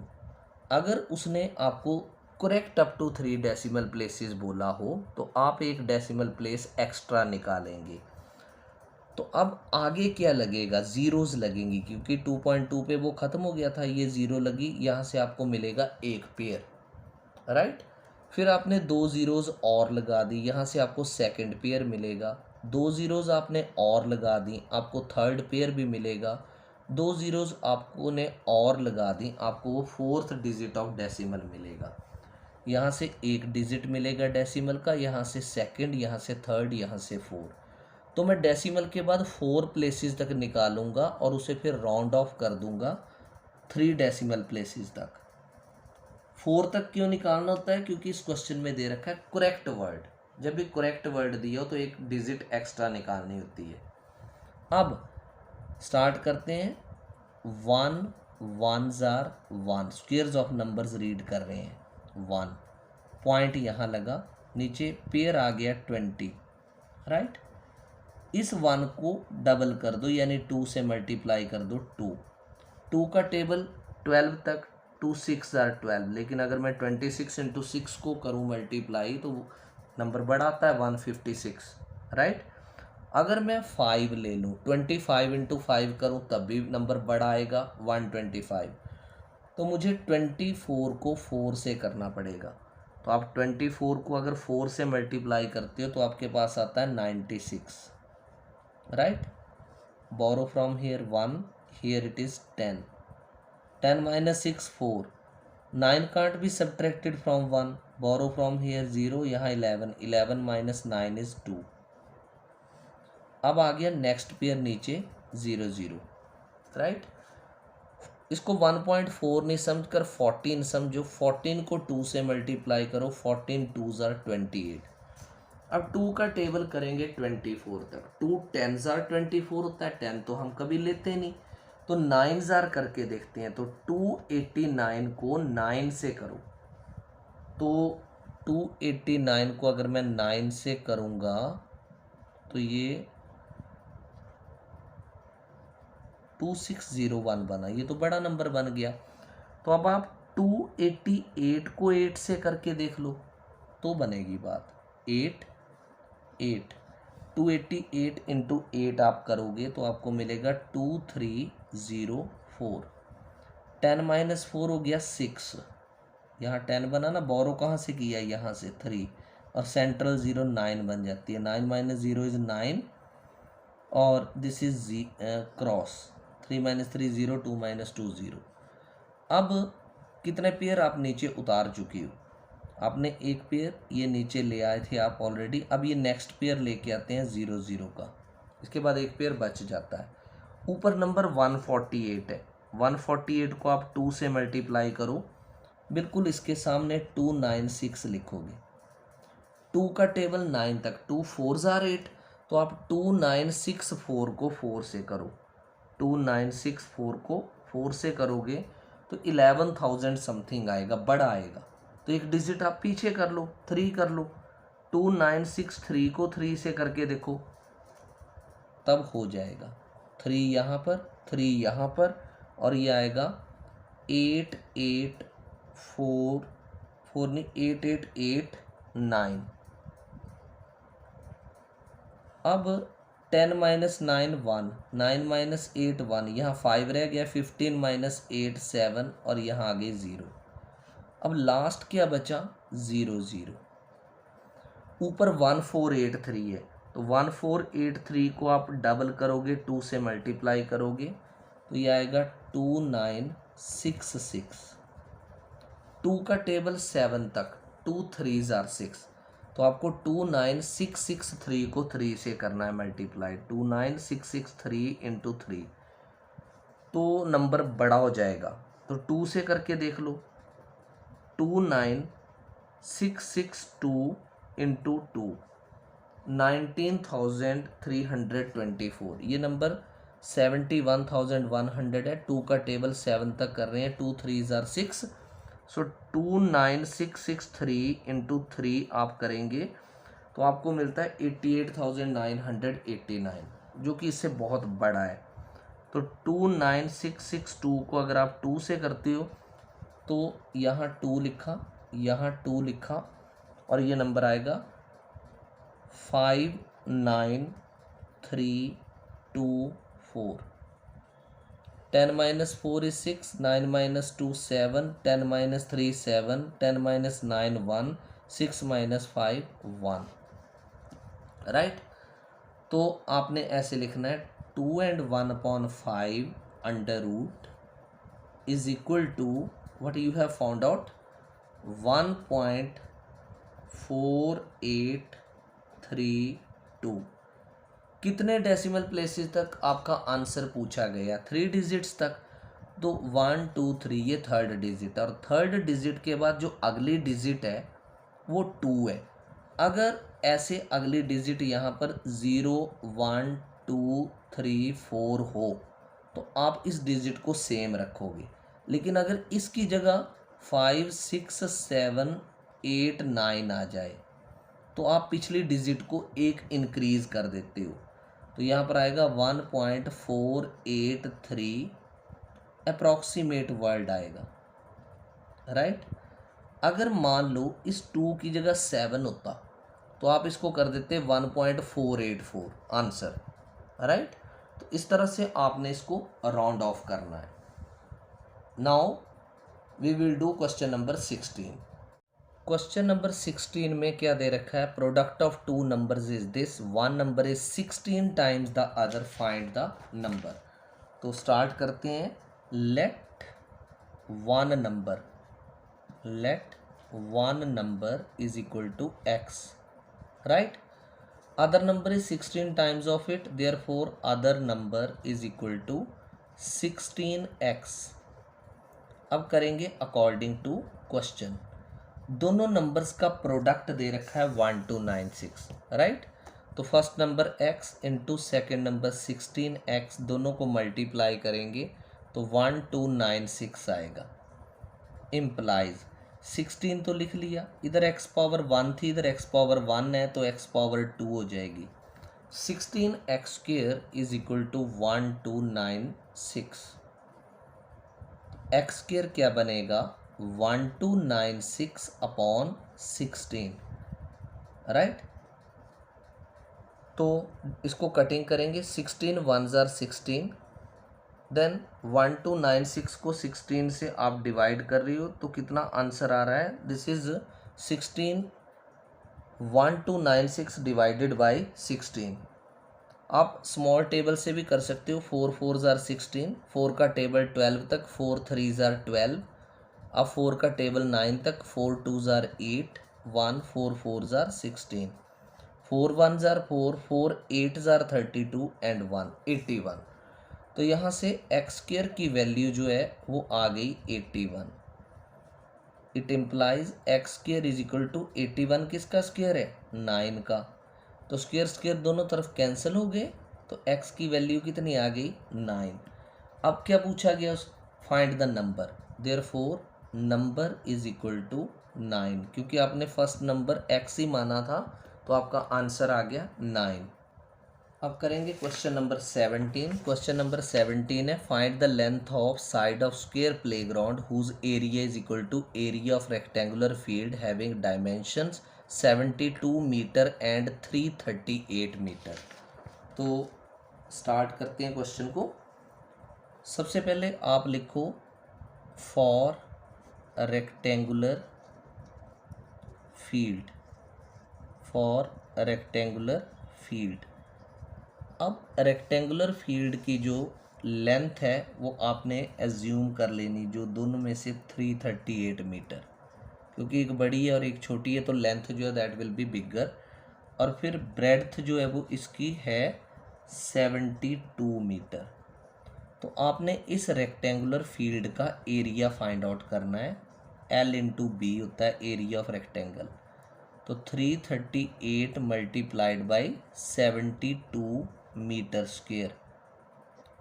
अगर उसने आपको correct up to 3 decimal places बोला हो तो आप एक डेसिमल प्लेस एक्स्ट्रा निकालेंगे। तो अब आगे क्या लगेगा, ज़ीरोज़ लगेंगी, क्योंकि 2.2 पे वो ख़त्म हो गया था, ये ज़ीरो लगी, यहाँ से आपको मिलेगा एक पेयर, राइट। फिर आपने 2 ज़ीरोज़ और लगा दी, यहाँ से आपको सेकंड पेयर मिलेगा, 2 ज़ीरोज़ आपने और लगा दी, आपको थर्ड पेयर भी मिलेगा, 2 ज़ीरोज़ आपको ने और लगा दी, आपको वो फोर्थ डिजिट ऑफ डेसिमल मिलेगा। यहाँ से एक डिजिट मिलेगा डेसिमल का, यहाँ से सेकंड, यहाँ से थर्ड, यहाँ से 4। तो मैं डेसिमल के बाद 4 प्लेसेस तक निकालूंगा और उसे फिर राउंड ऑफ कर दूंगा 3 डेसिमल प्लेसेस तक। 4 तक क्यों निकालना होता है, क्योंकि इस क्वेश्चन में दे रखा है करेक्ट वर्ड, जब भी करेक्ट वर्ड दिया हो तो एक डिजिट एक्स्ट्रा निकालनी होती है। अब स्टार्ट करते हैं। 1 1s are 1, squares of numbers read कर रहे हैं, 1 पॉइंट यहाँ लगा, नीचे पेयर आ गया 20, राइट। इस 1 को डबल कर दो, यानी 2 से मल्टीप्लाई कर दो, 2 का टेबल 12 तक, 2 6 are 12, लेकिन अगर मैं 26 × 6 को करूँ मल्टीप्लाई तो नंबर बड़ा आता है 156, राइट। अगर मैं 5 ले लूँ, 25 × 5 करूँ तब भी नंबर बड़ा आएगा 125, तो मुझे 24 को 4 से करना पड़ेगा। तो आप 24 को अगर 4 से मल्टीप्लाई करते हो तो आपके पास आता है 96, right. Borrow from here 1, here it is 10, 10 - 6 4, 9 can't be subtracted from 1, borrow from here 0, यहाँ 11, 11 - 9 is 2। अब आ गया नेक्स्ट पेयर नीचे 0 0, राइट। इसको 1.4 नहीं समझ कर 14 समझो, 14 को 2 से मल्टीप्लाई करो, 14 2s are 28। अब 2 का टेबल करेंगे 24 तक, 2 10s are 24 होता है, 10 तो हम कभी लेते नहीं, तो 9s are करके देखते हैं। तो 289 को 9 से करो, तो 289 को अगर मैं 9 से करूँगा तो ये 2601 बना, ये तो बड़ा नंबर बन गया। तो अब आप 288 को 8 से करके देख लो तो बनेगी बात 8 8, 288 × 8 आप करोगे तो आपको मिलेगा 2304। 10 - 4 हो गया 6, यहाँ 10 बना ना, बोरो कहाँ से किया, यहाँ से 3, और सेंट्रल 0 9 बन जाती है, 9 - 0 इज 9, और दिस इज क्रॉस, 3 - 3 0, 2 - 2 0। अब कितने पेयर आप नीचे उतार चुकी हो, आपने एक पेयर ये नीचे ले आए थे आप ऑलरेडी, अब ये नेक्स्ट पेयर लेके आते हैं 0 0 का, इसके बाद एक पेयर बच जाता है। ऊपर नंबर 148 है, 148 को आप 2 से मल्टीप्लाई करो बिल्कुल इसके सामने 296 लिखोगे। 2 का टेबल 9 तक, 2 4 ज़ार 8, तो आप 2964 को 4 से करो, 2964 को 4 से करोगे तो 11,000 समथिंग आएगा, बड़ा आएगा। तो एक डिजिट आप पीछे कर लो, 3 कर लो, 2963 को 3 से करके देखो, तब हो जाएगा। 3 यहाँ पर, 3 यहाँ पर, और ये आएगा 8844 नहीं, 8889। अब 10 माइनस 9 1, 9 माइनस 8 1, यहाँ 5 रह गया, 15 माइनस 8 7, और यहाँ आगे 0। अब लास्ट क्या बचा, 0 0। ऊपर 1483 है, तो 1483 को आप डबल करोगे, 2 से मल्टीप्लाई करोगे, तो ये आएगा 2966। 2 का टेबल 7 तक, 2 3 ज़ार 6, तो आपको 29663 को 3 से करना है मल्टीप्लाई, 29663 इंटू 3, तो नंबर बड़ा हो जाएगा। तो 2 से करके देख लो, 29662 इंटू 2, 19,324, ये नंबर 71,100 है। 2 का टेबल 7 तक कर रहे हैं, 2 3 ज़ार 6, सो 29663 इंटू 3 आप करेंगे तो आपको मिलता है 88,989, जो कि इससे बहुत बड़ा है। तो 29662 को अगर आप 2 से करते हो तो यहाँ 2 लिखा, यहाँ 2 लिखा, और ये नंबर आएगा 59324। 10 minus 4 is 6, 9 minus 2 7, 10 minus 3 7, 10 minus 9 1, 6 minus 5 1, right. तो आपने ऐसे लिखना है 2 and 1/5 under root is equal to what you have found out, 1.4832। कितने डेसिमल प्लेसेस तक आपका आंसर पूछा गया, 3 डिजिट्स तक, तो 1 2 3 ये थर्ड डिजिट, और थर्ड डिजिट के बाद जो अगली डिजिट है वो 2 है। अगर ऐसे अगली डिजिट यहाँ पर 0 1 2 3 4 हो तो आप इस डिजिट को सेम रखोगे, लेकिन अगर इसकी जगह 5 6 7 8 9 आ जाए तो आप पिछली डिजिट को एक इंक्रीज कर देते हो, तो यहाँ पर आएगा 1.483 अप्रॉक्सीमेट वर्ड आएगा, राइट। अगर मान लो इस 2 की जगह 7 होता तो आप इसको कर देते 1.484 आंसर, राइट। तो इस तरह से आपने इसको राउंड ऑफ करना है। Now we will do question number 16। Question number 16 में क्या दे रखा है, product of two numbers is this, one number is 16 times the other, find the number. तो स्टार्ट करते हैं, let one number is equal to x, right. Other number is 16 times of it, therefore other number is equal to 16x। अब करेंगे according to question. दोनों numbers का product दे रखा है 1296, right. तो first number x into second number 16x, दोनों को multiply करेंगे तो 1296 आएगा। इम्प्लाइज 16 तो लिख लिया, इधर x पावर 1 थी, इधर x पावर 1 है तो x पावर 2 हो जाएगी। 16x² is equal to 1296। x² क्या बनेगा, 1296 अपॉन 16, राइट। तो इसको कटिंग करेंगे, 16 1 ज़ार 16, देन 1296 को 16 से आप डिवाइड कर रही हो तो कितना आंसर आ रहा है, दिस इज 16 1296 डिवाइडेड बाई 16। आप स्मॉल टेबल से भी कर सकते हो, 4 4 ज़ार 16, 4 का टेबल 12 तक, 4 3 ज़ार 12, अब 4 का टेबल 9 तक, 4 2 ज़ार 8, 1 4 4 ज़ार 16, 4 1 ज़ार 4, 4 8 ज़ार 32 एंड 1 81। तो यहाँ से x² की वैल्यू जो है वो आ गई 81। It implies x square is equal to 81 किसका स्क्र है 9 का, तो स्क्र स्क्र दोनों तरफ कैंसिल हो गए, तो x की वैल्यू कितनी आ गई 9। अब क्या पूछा गया, find the number, therefore number is equal to 9, क्योंकि आपने फर्स्ट नंबर x ही माना था तो आपका आंसर आ गया 9। अब करेंगे क्वेश्चन नंबर 17। क्वेश्चन नंबर 17 है find the length of side of square playground whose area is equal to area of rectangular field having dimensions 72 metre and 338 metre. तो स्टार्ट करते हैं क्वेश्चन को। सबसे पहले आप लिखो for rectangular field, for rectangular field. अब रेक्टेंगुलर फील्ड की जो लेंथ है वो आपने एज्यूम कर लेनी, जो दोनों में से 338 मीटर, क्योंकि एक बड़ी है और एक छोटी है तो लेंथ जो है दैट विल बी बिगर, और फिर ब्रेड्थ जो है वो इसकी है 72 मीटर। तो आपने इस रेक्टेंगुलर फील्ड का एरिया फाइंड आउट करना है, L इंटू बी होता है एरिया ऑफ रेक्टेंगल। तो 338 multiplied by 72 metre square,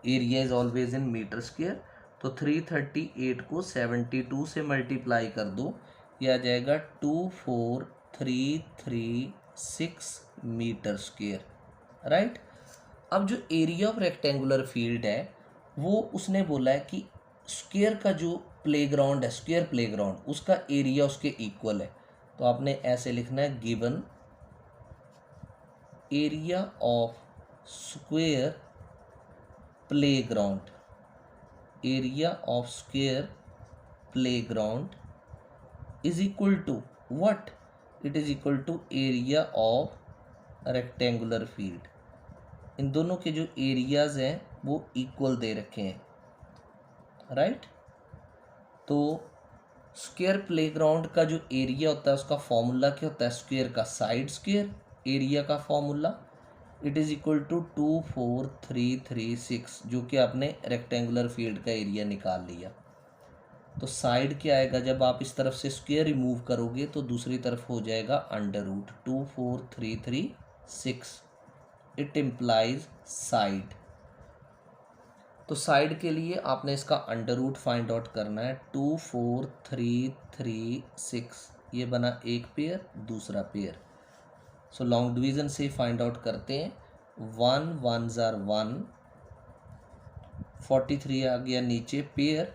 area is always in metre square. तो 338 को 72 से मल्टीप्लाई कर दो, यह आ जाएगा 24336 मीटर स्क्वेयर, राइट। अब जो एरिया ऑफ रेक्टेंगुलर फील्ड है वो उसने बोला है कि स्क्वेयर का जो प्लेग्राउंड है, स्क्वेयर प्लेग्राउंड, उसका एरिया उसके इक्वल है। तो आपने ऐसे लिखना है given area of square playground, area of square playground is equal to what, it is equal to area of rectangular field. इन दोनों के जो एरियाज हैं वो इक्वल दे रखे हैं, राइट। तो स्क्वायर प्लेग्राउंड का जो एरिया होता है उसका फॉर्मूला क्या होता है, स्क्वायर का साइड स्क्वायर, एरिया का formula it is equal to 24336, जो कि आपने रेक्टेंगुलर फील्ड का एरिया निकाल लिया। तो साइड क्या आएगा, जब आप इस तरफ से स्क्वायर रिमूव करोगे तो दूसरी तरफ हो जाएगा under root 24336, it implies side. तो साइड के लिए आपने इसका अंडर रूट फाइंड आउट करना है, 24336, ये बना एक पेयर, दूसरा पेयर। सो लॉन्ग डिवीजन से फाइंड आउट करते हैं, 1 1 जार 1, 43 आ गया नीचे पेयर,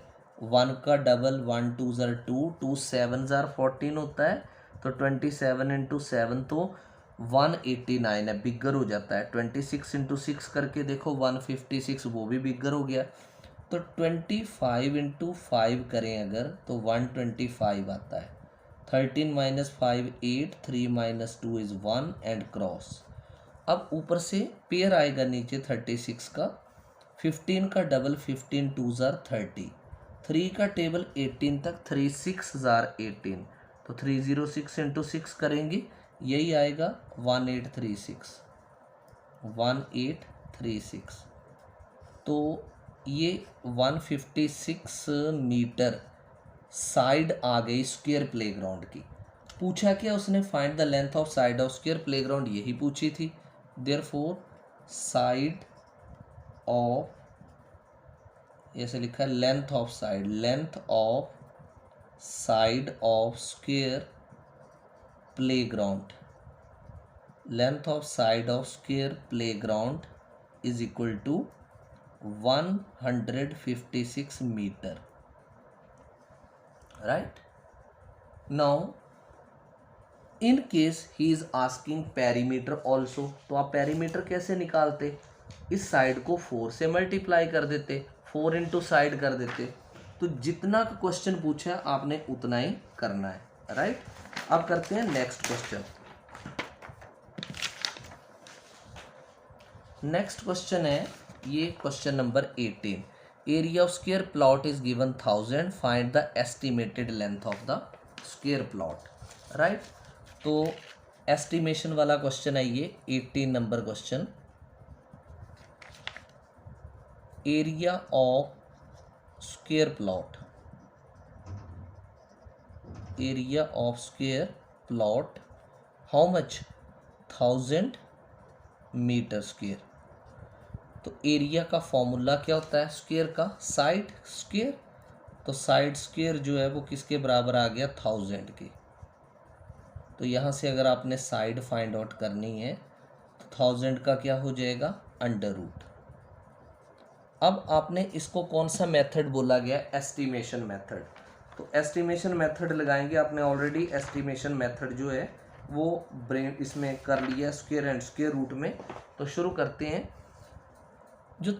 1 का डबल 1 2 जार 2, 2 7 जार 14 होता है, तो 27 इंटू 7 तो 189 है, बिगर हो जाता है। 26 इंटू 6 करके देखो 156, वो भी बिगर हो गया। तो 25 इंटू 5 करें अगर तो 125 आता है। 13 minus 5 8, 3 minus 2 is 1 and cross. अब ऊपर से पेयर आएगा नीचे 36 का, 15 का डबल 15 2 जार 30, 3 का टेबल 18 तक, 3 6 जार 18, तो 306 इंटू 6 करेंगे यही आएगा 1836। तो ये 156 मीटर साइड आ गई स्क्वायर प्लेग्राउंड की। पूछा क्या उसने, find the length of side of square playground, यही पूछी थी। देयरफॉर साइड ऑफ, ऐसे लिखा है length of side, length of side of square playground, length of side of square playground is equal to 156 metre, right. Now in case he is asking perimeter also, तो आप perimeter कैसे निकालते, इस side को 4 से मल्टीप्लाई कर देते, 4 into side कर देते। तो जितना क्वेश्चन पूछा है आपने उतना ही करना है, राइट। अब करते हैं नेक्स्ट क्वेश्चन। नेक्स्ट क्वेश्चन है ये question number 18। Area of square plot is given 1000, find the estimated length of the square plot, right. तो एस्टिमेशन वाला क्वेश्चन है ये 18 number question. Area of square plot area of square plot how much 1000 metre square. तो area का formula क्या होता है square का, साइड स्क्वायर। तो साइड स्क्वायर जो है वो किसके बराबर आ गया 1000 के। तो यहाँ से अगर आपने साइड फाइंड आउट करनी है तो 1000 का क्या हो जाएगा अंडर रूट। अब आपने इसको कौन सा मेथड बोला गया, एस्टिमेशन मेथड। तो एस्टिमेशन मेथड लगाएंगे, आपने ऑलरेडी एस्टिमेशन मेथड जो है वो ब्रेन इसमें कर लिया स्क्वायर एंड स्क्वायर रूट में। तो शुरू करते हैं। जो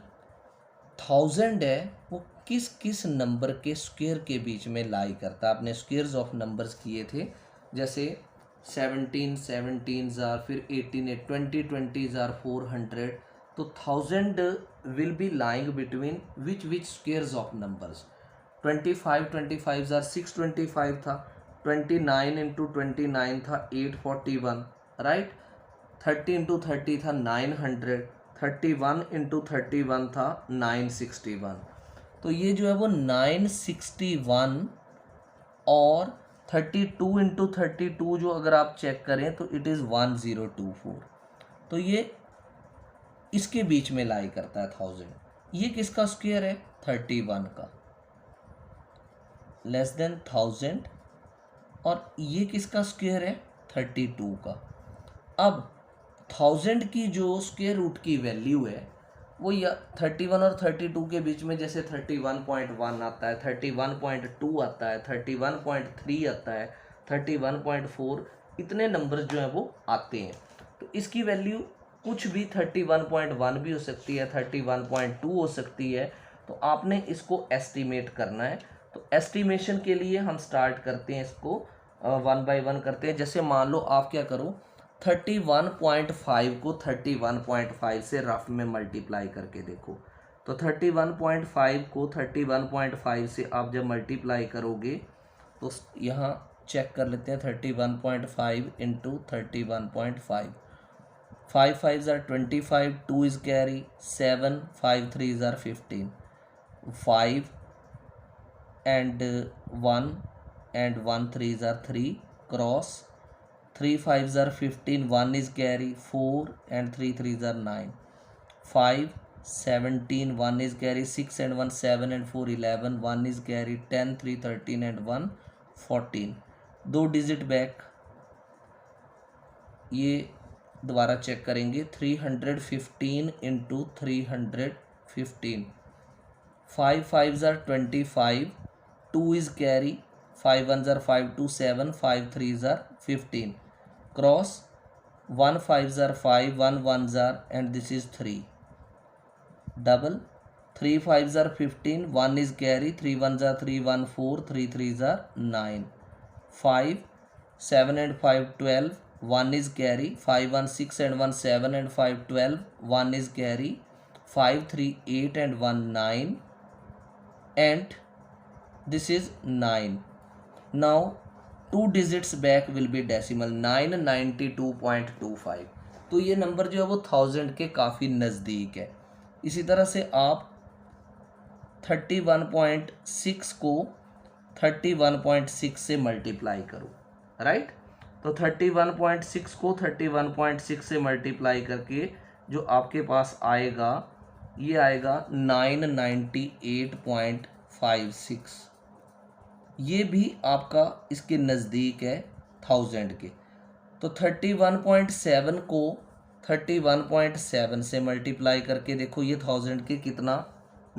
1000 है वो किस किस नंबर के स्क्वायर के बीच में लाई करता है। आपने स्क्वायर्स ऑफ नंबर्स किए थे, जैसे 17 17 जार, फिर 18 20 20 जार 400। तो 1000 will be lying between which squares of numbers. 25 25 jar 625 था, 29 इंटू 29 था 841, राइट। 30 इंटू 30 था 900, 31 इंटू 31 था 961। तो ये जो है वो 961 और 32 इंटू 32 जो अगर आप चेक करें तो इट इज़ 1024। तो ये इसके बीच में लाई करता है 1000। ये किसका स्क्वायर है 31 का, लेस देन 1000। और ये किसका स्क्वायर है 32 का। अब 1000 की जो स्क्वायर रूट की वैल्यू है वो या 31 और 32 के बीच में, जैसे 31.1 आता है, 31.2 आता है, 31.3 आता है, 31.4, इतने नंबर्स जो हैं वो आते हैं। तो इसकी वैल्यू कुछ भी 31.1 भी हो सकती है, 31.2 हो सकती है। तो आपने इसको एस्टिमेट करना है। तो एस्टिमेशन के लिए हम स्टार्ट करते हैं इसको 1 बाय 1 करते हैं। जैसे मान लो आप क्या करो 31.5 को 31.5 से रफ में मल्टीप्लाई करके देखो। तो 31.5 को 31.5 से आप जब मल्टीप्लाई करोगे तो यहाँ चेक कर लेते हैं 31.5 into 31.5। 5 5 are 25, 2 is carry, 7 5 3 are 15, 5 and 1 and 1 3 are 3 cross, 3 5 are 15, 1 is carry, 4 and 3 3 are 9, 5 17, 1 is carry, 6 and 1 7 and 4 11, 1 is carry, 10 3 13 and 1 14। दो डिजिट बैक ये दोबारा चेक करेंगे 315 इंटू 315, 5 5 ज़ार 25, 2 इज़ कैरी, 5 1 ज़ार 5 2 7, 5 3 ज़ार 15 क्रॉस, 1 5 ज़ार 5, 1 1 ज़ार एंड दिस इज़ 3 डबल, 3 5 ज़ार 15, 1 इज़ कैरी, 3 1 ज़ार 3 1 4, 3 3 ज़ार 9, 5 7 and 5 12, 1 is carry, 5 1 6 and 1 7 and 5 12, 1 is carry, 5 3 8 and 1 9 and this is 9. Now 2 digits back will be decimal, 992.25। तो ये नंबर जो है वो 1000 के काफ़ी नज़दीक है। इसी तरह से आप 31.6 को 31.6 से मल्टीप्लाई करो, राइट। तो 31.6 को 31.6 से मल्टीप्लाई करके जो आपके पास आएगा ये आएगा 998.56। ये भी आपका इसके नज़दीक है 1000 के। तो 31.7 को 31.7 से मल्टीप्लाई करके देखो ये 1000 के कितना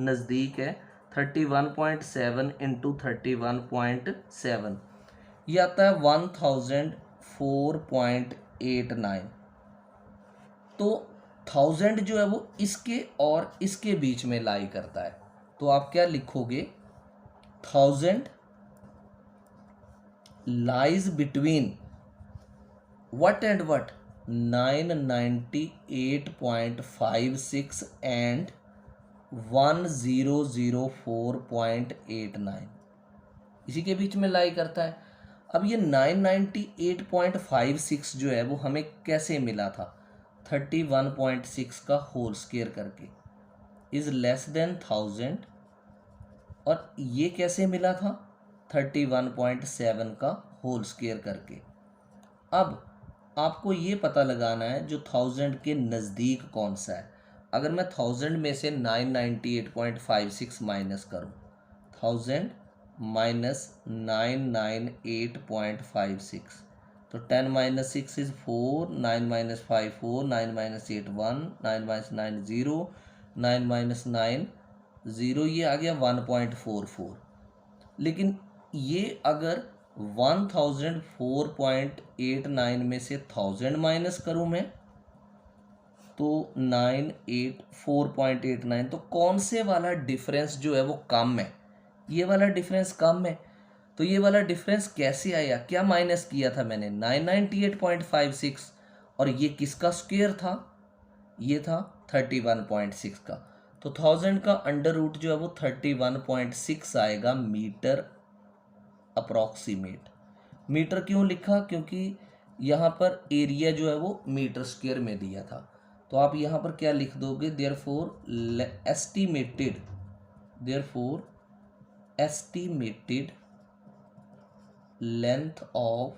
नज़दीक है। 31.7 इंटू 31.7 ये आता है 1004.89। तो 1000 जो है वो इसके और इसके बीच में लाई करता है। तो आप क्या लिखोगे 1000 lies between what and what 998.56 and 1004.89 इसी के बीच में लाई करता है। अब ये 998.56 जो है वो हमें कैसे मिला था 31.6 का होल स्क्वायर करके इज़ लेस देन 1000 और ये कैसे मिला था 31.7 का होल स्क्वायर करके। अब आपको ये पता लगाना है जो 1000 के नज़दीक कौन सा है। अगर मैं 1000 में से 998.56 माइनस करूँ, 1000 माइनस 998.56, तो 10 minus 6 is 4, 9 minus 5 4, 9 minus 8 1, 9 minus 9 0, 9 minus 9 0, ये आ गया 1.44। लेकिन ये अगर 1004.89 में से 1000 माइनस करूं मैं, तो 984.89, तो कौन से वाला डिफरेंस जो है वो कम है? ये वाला डिफरेंस कम है। तो ये वाला डिफरेंस कैसे आया? क्या माइनस किया था मैंने? 998.56, और ये किसका स्क्वायर था? ये था 31.6 का। तो 1000 का अंडर रूट जो है वो 31.6 आएगा मीटर अप्रॉक्सीमेट। मीटर क्यों लिखा? क्योंकि यहाँ पर एरिया जो है वो मीटर स्क्वायर में दिया था। तो आप यहाँ पर क्या लिख दोगे? Therefore estimated length of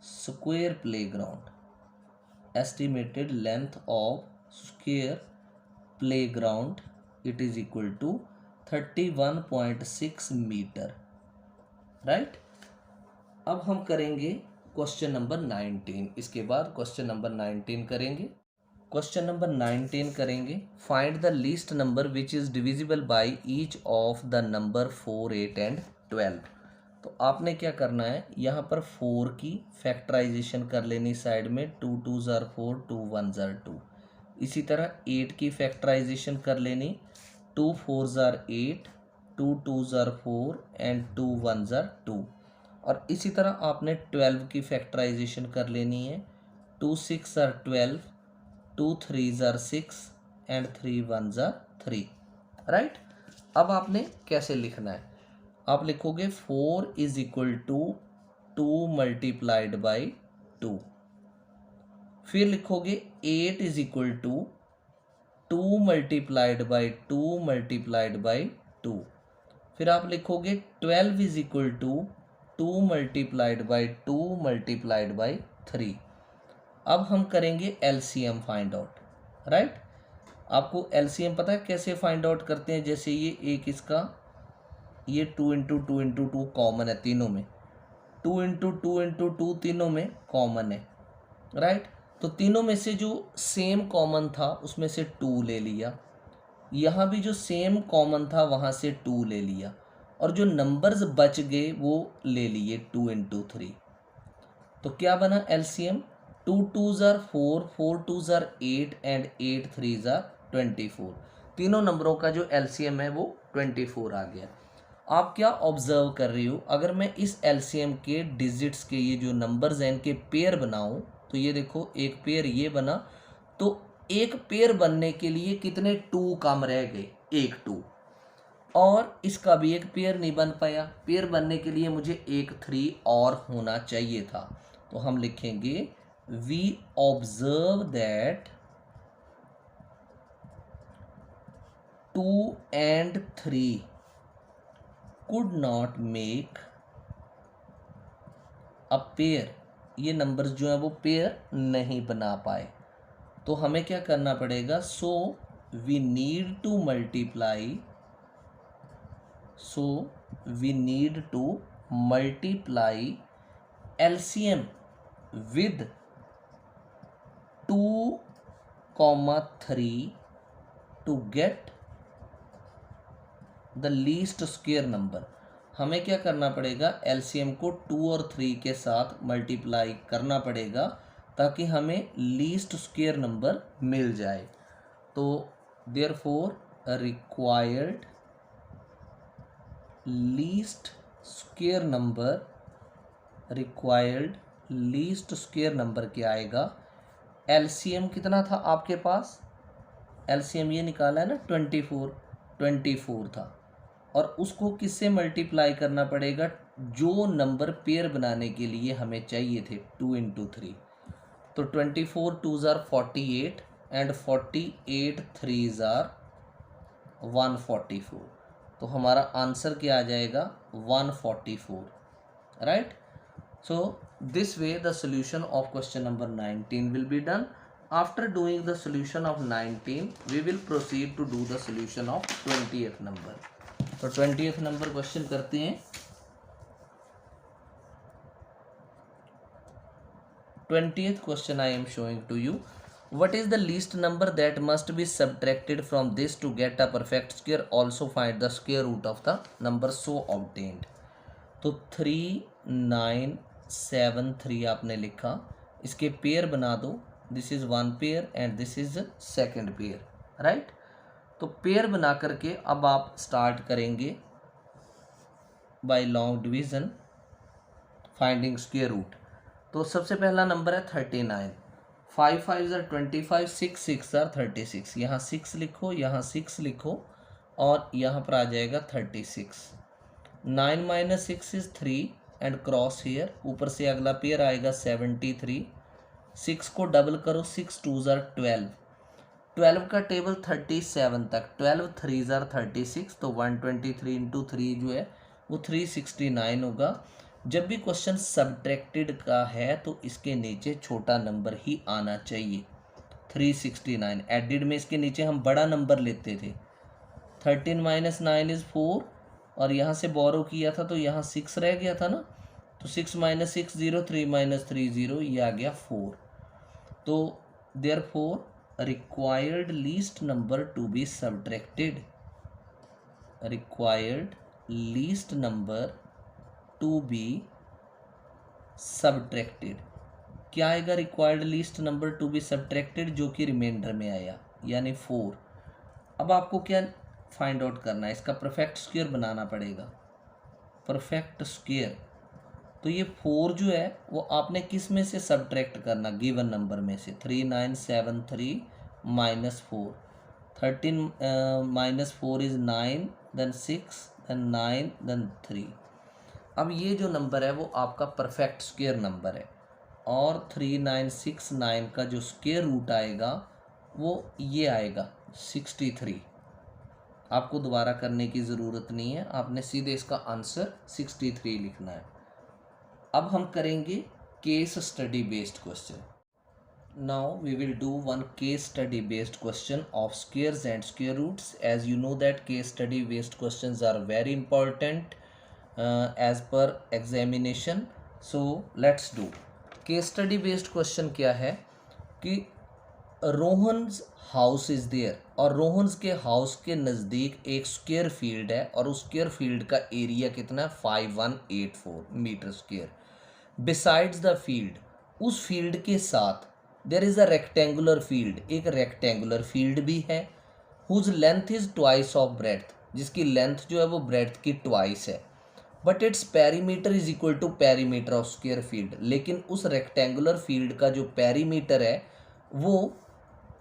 square playground it is equal to 31.6 metre, right. अब हम करेंगे क्वेश्चन नंबर 19। इसके बाद क्वेश्चन नंबर 19 करेंगे। क्वेश्चन नंबर 19 करेंगे, find the least number which is divisible by each of the number 4, 8 and 12। तो आपने क्या करना है, यहाँ पर 4 की फैक्टराइजेशन कर लेनी साइड में, 2 2 ज़ार 4, 2 1 ज़ार 2। इसी तरह 8 की फैक्टराइजेशन कर लेनी, 2 4 ज़ार 8, 2 2 ज़ार 4 एंड 2 1 ज़ार 2। और इसी तरह आपने 12 की फैक्टराइजेशन कर लेनी है, 2 6 ज़ार 12, 2 3 ज़ार 6 एंड 3 1 ज़ार 3, राइट। अब आपने कैसे लिखना है? आप लिखोगे 4 is equal to 2 multiplied by 2। फिर लिखोगे 8 is equal to 2 multiplied by 2 multiplied by 2। फिर आप लिखोगे 12 is equal to 2 multiplied by 2 multiplied by 3। अब हम करेंगे एलसीएम फाइंड आउट, राइट। आपको एलसीएम पता है कैसे फाइंड आउट करते हैं? जैसे ये एक इसका, ये 2 इंटू 2 इंटू 2 कॉमन है तीनों में, 2 इंटू 2 इंटू 2 तीनों में कॉमन है, राइट। तो तीनों में से जो सेम कॉमन था उसमें से 2 ले लिया, यहाँ भी जो सेम कॉमन था वहाँ से 2 ले लिया, और जो नंबर्स बच गए वो ले लिए 2 इंटू 3। तो क्या बना एलसीएम? 2 2 ज़ार 4, 4 2 ज़ार 8 एंड 8 3 ज़ार 24। तीनों नंबरों का जो एलसीएम है वो 24 आ गया। आप क्या ऑब्जर्व कर रही हो? अगर मैं इस एलसीएम के डिजिट्स के ये जो नंबर्स हैं इनके पेयर बनाऊं, तो ये देखो एक पेयर ये बना, तो एक पेयर बनने के लिए कितने 2 कम रह गए? एक 2, और इसका भी एक पेयर नहीं बन पाया। पेयर बनने के लिए मुझे एक 3 और होना चाहिए था। तो हम लिखेंगे we observe that 2 and 3 could not make a pair। ये नंबर्स जो हैं वो पेयर नहीं बना पाए। तो हमें क्या करना पड़ेगा? So we need to multiply LCM with 2, 3 to get the least square number. हमें क्या करना पड़ेगा? एलसीएम को 2 और 3 के साथ मल्टीप्लाई करना पड़ेगा ताकि हमें लीस्ट स्क्वायर नंबर मिल जाए। तो therefore required least square number क्या आएगा? एलसीएम कितना था आपके पास? एलसीएम ये निकाला है ना 24 था, और उसको किससे मल्टीप्लाई करना पड़ेगा? जो नंबर पेयर बनाने के लिए हमें चाहिए थे 2 इंटू 3। तो 24 2 ज़ार 48 एंड 48 3 ज़ार 144। तो हमारा आंसर क्या आ जाएगा 144, right. So this way the solution of question number 19 will be done. After doing the solution of 19 we will proceed to do the solution of 20th number. तो 20th number question करते हैं। 20th question I am showing to you. What is the least number that must be subtracted from this to get a perfect square? Also find the square root of the number so obtained. तो 3973 आपने लिखा, इसके pair बना दो, this is one pair and this is second pair, right. तो pair बना करके अब आप स्टार्ट करेंगे by long division finding square root. तो सबसे पहला नंबर है 39, 5 5 आर 25, 6 6 आर 36, यहाँ 6 लिखो, यहाँ 6 लिखो और यहाँ पर आ जाएगा 36। 9 minus 6 is 3 and cross here, ऊपर से अगला पेयर आएगा 73, 6 को डबल करो, 6 2 जार 12, 12 का टेबल 37 तक, 12 3 जार 36, तो 123 इंटू 3 जो है वो 369 होगा। जब भी क्वेश्चन सब्ट्रैक्टेड का है तो इसके नीचे छोटा नंबर ही आना चाहिए। 369 एडिड में इसके नीचे हम बड़ा नंबर लेते थे। 13 माइनस 9 इज 4 और यहाँ से बोरो किया था तो यहाँ 6 रह गया था ना, तो 6 माइनस 6 0, 3 माइनस 3 0, ये आ गया 4। तो therefore required least number to be subtracted, required least number to be subtracted, क्या आएगा required least number to be subtracted, जो कि रिमाइंडर में आया यानी 4। अब आपको क्या फाइंड आउट करना है, इसका परफेक्ट स्क्वायर बनाना पड़ेगा, परफेक्ट स्क्वायर। तो ये 4 जो है वो आपने किस में से सब्ट्रैक्ट करना, गिवन नंबर में से। 3973 minus 4, 13 minus 4 is 9, then 6, then 9, then 3। अब ये जो नंबर है वो आपका परफेक्ट स्क्वायर नंबर है और 3969 का जो स्क्वायर रूट आएगा वो ये आएगा 63। आपको दोबारा करने की ज़रूरत नहीं है, आपने सीधे इसका आंसर 63 लिखना है। अब हम करेंगे case study based question. Now we will do one case study based question of squares and square roots. As you know that case study based questions are very important as per examination. So let's do case study based question. क्या है कि Rohan's house is there और रोहन्स के house के नज़दीक एक square field है और उस स्क्वायर फील्ड का एरिया कितना है 5184 metre square. Besides the field, उस फील्ड के साथ there is a rectangular field, एक रेक्टेंगुलर फील्ड भी है, whose length is twice of breadth, जिसकी लेंथ जो है वो ब्रेड्थ की ट्वाइस है। But its perimeter is equal to perimeter of square field, लेकिन उस रेक्टेंगुलर फील्ड का जो पेरीमीटर है वो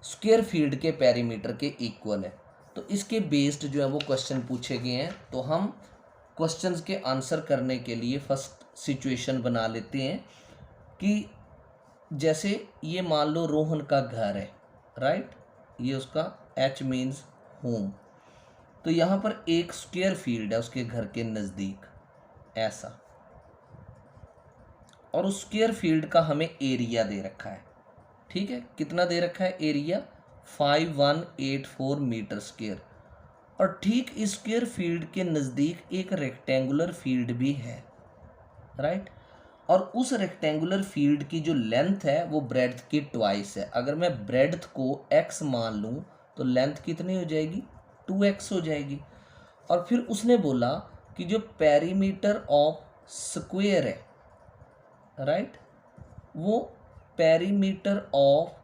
स्क्वायर फील्ड के पेरीमीटर के इक्वल है। तो इसके बेस्ड जो है वो क्वेश्चन पूछे गए हैं। तो हम क्वेश्चंस के आंसर करने के लिए फर्स्ट सिचुएशन बना लेते हैं कि जैसे ये मान लो रोहन का घर है, राइट, ये उसका H मीन्स होम। तो यहाँ पर एक स्क्वायर फील्ड है उसके घर के नज़दीक ऐसा, और उस स्क्वायर फील्ड का हमें एरिया दे रखा है। ठीक है, कितना दे रखा है एरिया 5184 मीटर स्क्वायर। और ठीक इस स्क्वायर फील्ड के नज़दीक एक रेक्टेंगुलर फील्ड भी है, राइट। और उस रेक्टेंगुलर फील्ड की जो लेंथ है वो ब्रेड्थ की ट्वाइस है। अगर मैं ब्रेड्थ को x मान लूँ तो लेंथ कितनी हो जाएगी 2x हो जाएगी। और फिर उसने बोला कि जो पेरीमीटर ऑफ स्क्वायर है, राइट, वो पेरीमीटर ऑफ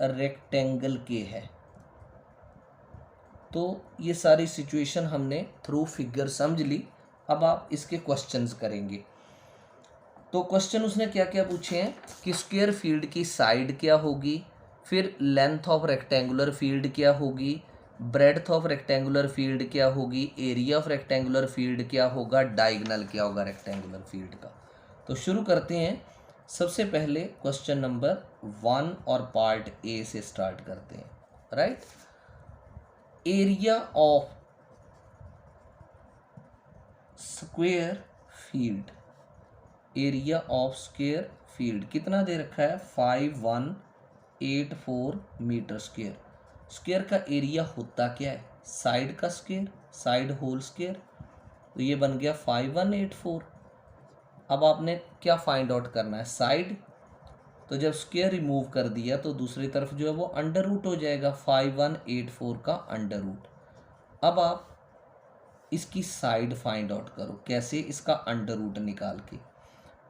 रेक्टेंगल के है। तो ये सारी सिचुएशन हमने थ्रू फिगर समझ ली। अब आप इसके क्वेश्चंस करेंगे। तो क्वेश्चन उसने क्या क्या पूछे हैं कि स्क्वायर फील्ड की साइड क्या होगी, फिर लेंथ ऑफ रेक्टेंगुलर फील्ड क्या होगी, ब्रेड्थ ऑफ रेक्टेंगुलर फील्ड क्या होगी, एरिया ऑफ रेक्टेंगुलर फील्ड क्या होगा, डायगोनल क्या होगा रेक्टेंगुलर फील्ड का। तो शुरू करते हैं। सबसे पहले क्वेश्चन नंबर 1 और पार्ट ए से स्टार्ट करते हैं, right. Area of square field, area of square field कितना दे रखा है 5184 मीटर स्क्वेयर। स्क्वेयर का एरिया होता क्या है, साइड का स्क्वेयर, साइड होल स्क्वेयर, तो ये बन गया 5184। अब आपने क्या फाइंड आउट करना है, साइड, तो जब स्क्वेयर रिमूव कर दिया तो दूसरी तरफ जो है वो अंडर रूट हो जाएगा, 5184 का अंडर रूट। अब आप इसकी साइड फाइंड आउट करो, कैसे, इसका अंडर रूट निकाल के।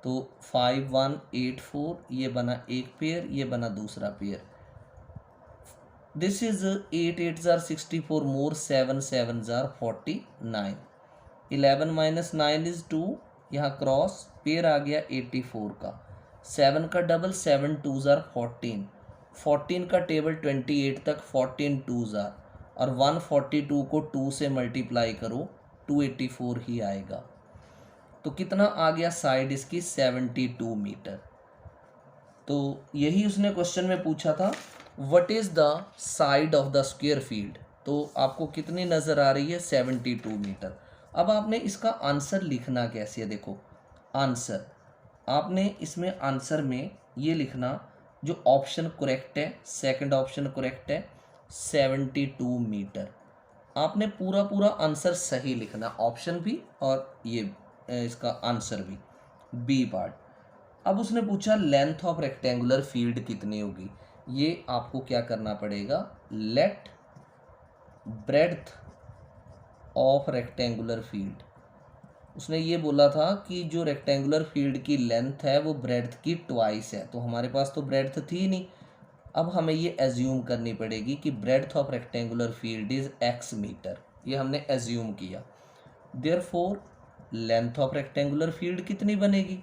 तो 5184 ये बना एक पेयर, ये बना दूसरा pair. This is 8 8 jar 64 more 7 7 jar 49, 11 minus 9 is 2, यहाँ क्रॉस पेयर आ गया 84 का, 7 का डबल 7 2 जार 14, 14 का टेबल 28 तक 14 2 जार, और 142 को 2 से मल्टीप्लाई करो 284 ही आएगा। तो कितना आ गया साइड इसकी 72 मीटर। तो यही उसने क्वेश्चन में पूछा था, what is the side of the square field. तो आपको कितनी नज़र आ रही है 72 मीटर। अब आपने इसका आंसर लिखना कैसे है, देखो आंसर आपने इसमें आंसर में ये लिखना, जो ऑप्शन करेक्ट है, सेकंड ऑप्शन करेक्ट है 72 मीटर। आपने पूरा पूरा आंसर सही लिखना, ऑप्शन भी और ये इसका आंसर भी, बी पार्ट। अब उसने पूछा लेंथ ऑफ रेक्टेंगुलर फील्ड कितनी होगी, ये आपको क्या करना पड़ेगा, let breadth of rectangular field. उसने ये बोला था कि जो रेक्टेंगुलर फील्ड की लेंथ है वो ब्रेड्थ की ट्वाइस है, तो हमारे पास तो ब्रेड्थ थी नहीं। अब हमें ये एज्यूम करनी पड़ेगी कि breadth of rectangular field is x metre, ये हमने एज्यूम किया। Therefore length of rectangular field कितनी बनेगी,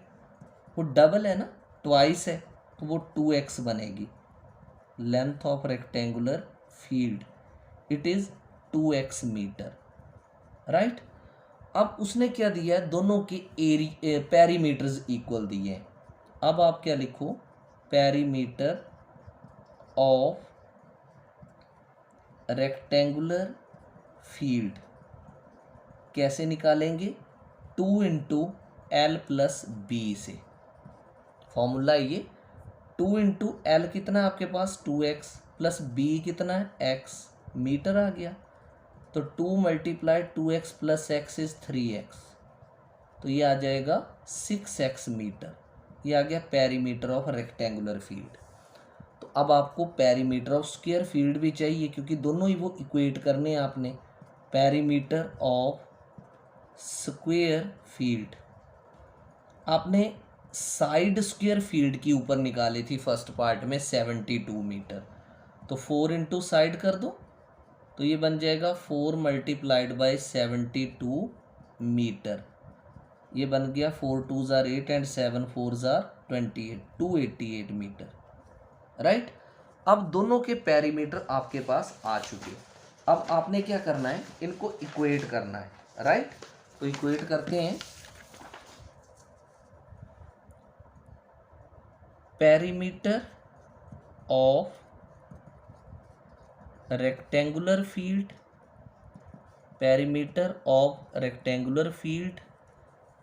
वो डबल है ना, ट्वाइस है, तो वो 2x बनेगी। Length of rectangular field it is 2x metre, right. अब उसने क्या दिया है, दोनों के पेरीमीटर्स इक्वल दिए हैं। अब आप क्या लिखो, पेरीमीटर ऑफ रेक्टेंगुलर फील्ड कैसे निकालेंगे, 2 इंटू एल प्लस बी से, फॉर्मूला ये 2 इंटू एल कितना है आपके पास 2x प्लस बी कितना है x, मीटर आ गया, तो 2 multiply 2x plus x is 3x, तो ये आ जाएगा 6x मीटर। ये आ गया पेरीमीटर ऑफ रेक्टेंगुलर फील्ड। तो अब आपको पेरीमीटर ऑफ स्क्वायर फील्ड भी चाहिए, क्योंकि दोनों ही वो इक्वेट करने हैं आपने। पेरीमीटर ऑफ स्क्वायर फील्ड आपने साइड स्क्वायर फील्ड की ऊपर निकाली थी फर्स्ट पार्ट में 72 मीटर, तो 4 इंटू साइड कर दो, तो ये बन जाएगा 4 मल्टीप्लाइड बाई 72 मीटर, ये बन गया 4 2 जार 8 एंड 7 4 जार 28, 288 मीटर, राइट। अब दोनों के पेरीमीटर आपके पास आ चुके। अब आपने क्या करना है, इनको इक्वेट करना है, राइट। तो इक्वेट करते हैं, perimeter of rectangular field, perimeter of rectangular field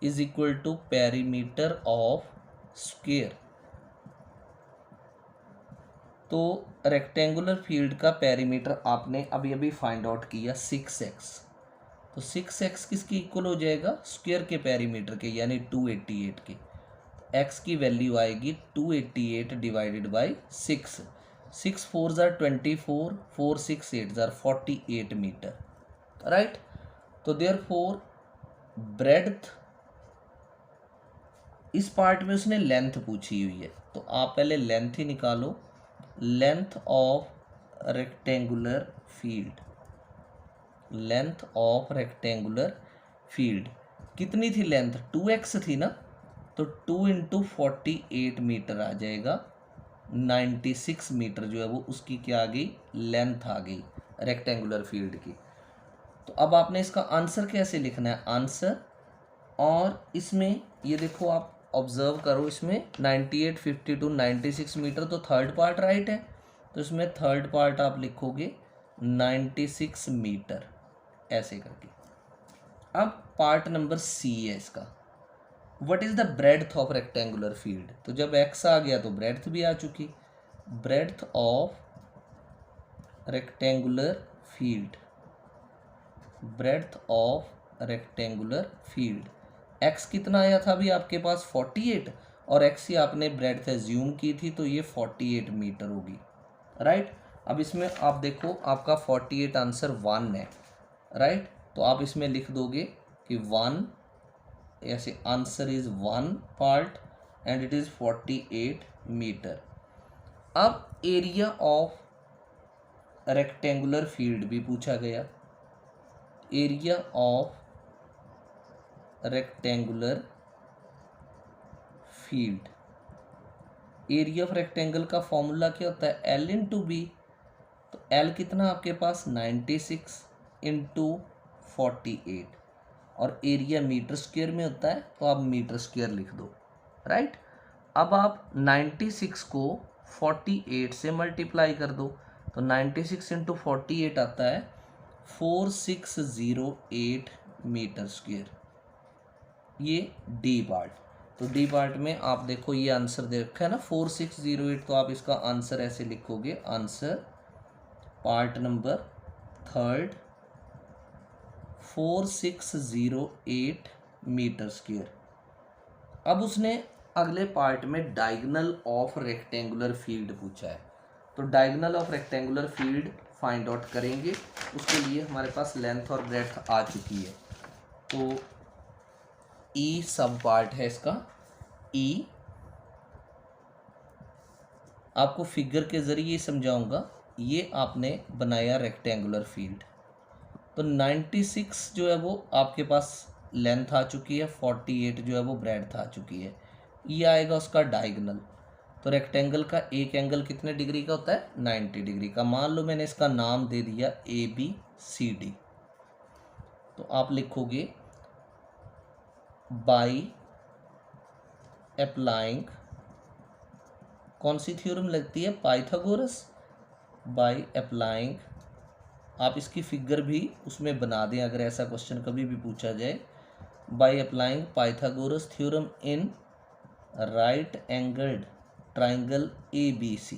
is equal to perimeter of square. तो रेक्टेंगुलर फील्ड का पेरीमीटर आपने अभी अभी फाइंड आउट किया 6x, तो 6x किसकी इक्वल हो जाएगा, स्क्वायर के पेरीमीटर के, यानी 288 के। x की वैल्यू आएगी 288 डिवाइडेड बाई 6, 6 4 जार 24, 4 6 8 जार 48 मीटर, राइट। तो देयरफॉर ब्रेड्थ, इस पार्ट में उसने लेंथ पूछी हुई है, तो आप पहले लेंथ ही निकालो, length of rectangular field, length of rectangular field कितनी थी लेंथ, 2x थी ना, तो 2 इंटू 48 मीटर आ जाएगा, 96 मीटर जो है वो उसकी क्या आ गई, लेंथ आ गई रेक्टेंगुलर फील्ड की। तो अब आपने इसका आंसर कैसे लिखना है, आंसर, और इसमें ये देखो आप ऑब्जर्व करो, इसमें 98 52 96 मीटर, तो थर्ड पार्ट राइट है, तो इसमें थर्ड पार्ट आप लिखोगे 96 मीटर, ऐसे करके, अब पार्ट नंबर सी है इसका, what is the breadth of rectangular field. तो जब एक्स आ गया तो ब्रेड्थ भी आ चुकी, breadth of rectangular field, breadth of rectangular field, x कितना आया था अभी आपके पास 48, और एक्स ही आपने ब्रेड्थ एज्यूम की थी, तो ये 48 मीटर होगी, राइट। अब इसमें आप देखो आपका 48 आंसर 1 है, राइट। तो आप इसमें लिख दोगे कि 1, ऐसे answer is 1 part and it is 48 metre. अब एरिया ऑफ रेक्टेंगुलर फील्ड भी पूछा गया, area of rectangular field, area of rectangle का फॉर्मूला क्या होता है, एल इंटू बी। तो एल कितना आपके पास 96 इंटू 48, और एरिया मीटर स्क्वायर में होता है, तो आप मीटर स्क्वायर लिख दो, राइट। अब आप 96 को 48 से मल्टीप्लाई कर दो, तो 96 इंटू 48 आता है 4608 मीटर स्क्वायर, ये डी पार्ट। तो डी पार्ट में आप देखो ये आंसर दे रखा है ना 4608, तो आप इसका आंसर ऐसे लिखोगे, answer part number third 4608 metre square. अब उसने अगले पार्ट में डायगोनल ऑफ रेक्टेंगुलर फील्ड पूछा है, तो diagonal of rectangular field find out करेंगे। उसके लिए हमारे पास लेंथ और ब्रेड्थ आ चुकी है, तो ई सब पार्ट है इसका, ई आपको फिगर के ज़रिए समझाऊंगा। ये आपने बनाया रेक्टेंगुलर फील्ड, तो 96 जो है वो आपके पास लेंथ आ चुकी है, 48 जो है वो ब्रेड्थ आ चुकी है, ये आएगा उसका डायगोनल। तो रेक्टेंगल का एक एंगल कितने डिग्री का होता है, 90 डिग्री का। मान लो मैंने इसका नाम दे दिया ABCD, तो आप लिखोगे बाई अप्लाइंग, कौन सी थ्योरम लगती है, पाइथागोरस। बाई अप्लाइंग, आप इसकी फिगर भी उसमें बना दें अगर ऐसा क्वेश्चन कभी भी पूछा जाए, by applying Pythagoras theorem in right angled triangle ABC।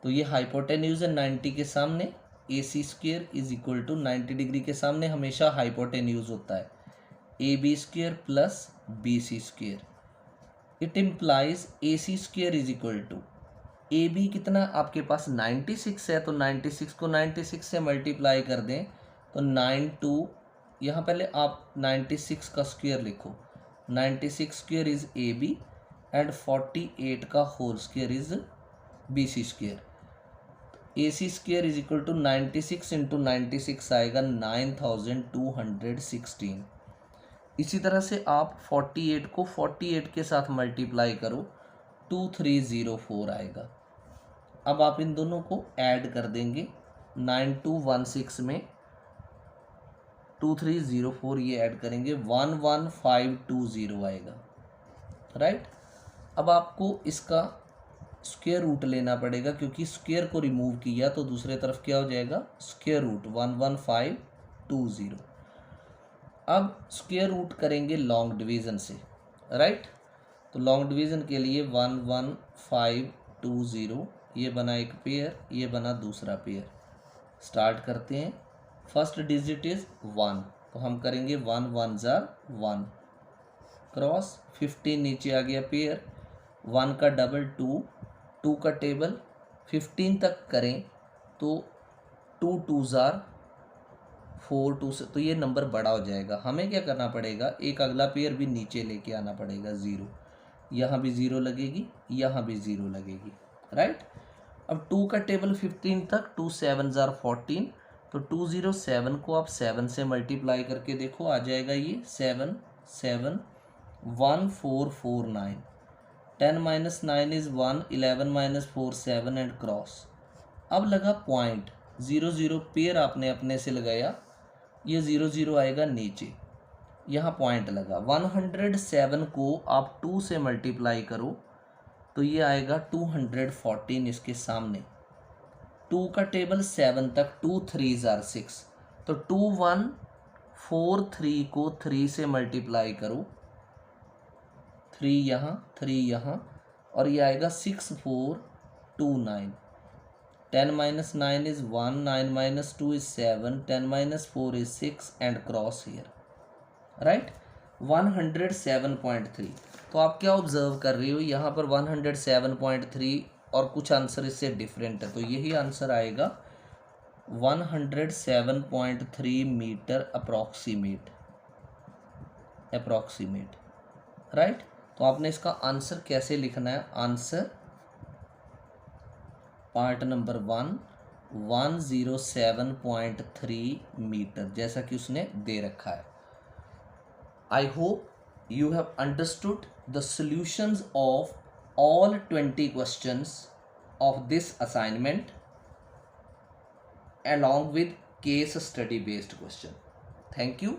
तो ये हाइपोटेन्यूज है 90 के सामने, AC square is equal to 90 degree के सामने हमेशा हाइपोटेन्यूज होता है, AB square plus BC square. It implies AC square is equal to, AB कितना आपके पास 96 है, तो 96 को 96 से मल्टीप्लाई कर दें, तो 92, यहाँ पहले आप 96 का स्क्वायर लिखो, 96 स्क्वायर इज AB एंड 48 का whole square is BC square. AC square is equal to 96 into 96 आएगा 9216। इसी तरह से आप 48 को 48 के साथ मल्टीप्लाई करो, 2304 आएगा। अब आप इन दोनों को ऐड कर देंगे, 9216 में 2304 ये ऐड करेंगे, 11520 आएगा, राइट। अब आपको इसका स्क्वायर रूट लेना पड़ेगा, क्योंकि स्क्वायर को रिमूव किया तो दूसरे तरफ क्या हो जाएगा, स्क्वायर रूट 11520। अब स्क्वायर रूट करेंगे लॉन्ग डिवीज़न से, राइट। तो लॉन्ग डिवीज़न के लिए 11520, ये बना एक पेयर, ये बना दूसरा पेयर। स्टार्ट करते हैं, फर्स्ट डिजिट इज 1, तो हम करेंगे 1 1 जार 1 क्रॉस 15, नीचे आ गया पेयर, 1 का डबल 2, 2 का टेबल 15 तक करें तो 2 2 जार 4, 2 से तो ये नंबर बड़ा हो जाएगा। हमें क्या करना पड़ेगा, एक अगला पेयर भी नीचे लेके आना पड़ेगा, 0, यहाँ भी 0 लगेगी, यहाँ भी 0 लगेगी, राइट। अब 2 का टेबल 15 तक, 2 7 जार 14, तो 207 को आप 7 से मल्टीप्लाई करके देखो, आ जाएगा ये 7 7 1449, 10 minus 9 is 1, 11 minus 4 7 and cross. अब लगा पॉइंट 0 0, पेयर आपने अपने से लगाया, ये 0 0 आएगा नीचे, यहाँ पॉइंट लगा। 107 को आप 2 से मल्टीप्लाई करो तो ये आएगा 214 इसके सामने, 2 का टेबल 7 तक, 2 3 जार 6, तो 4 3 को 3 से मल्टीप्लाई करो, 3 यहाँ 3 यहाँ, और ये आएगा 6 4 2 9। 10 minus 9 is 1, 9 minus 2 is 7, 10 minus 4 is 6 and cross here, right? 107.3। तो आप क्या ऑब्जर्व कर रही हो यहाँ पर 107.3 और कुछ आंसर इससे डिफरेंट है, तो यही आंसर आएगा 107.3 मीटर अप्रॉक्सीमेट, राइट। तो आपने इसका आंसर कैसे लिखना है, आंसर पार्ट नंबर 1 107.3 मीटर, जैसा कि उसने दे रखा है। I hope you have understood the solutions of all 20 questions of this assignment along with case study based question. Thank you.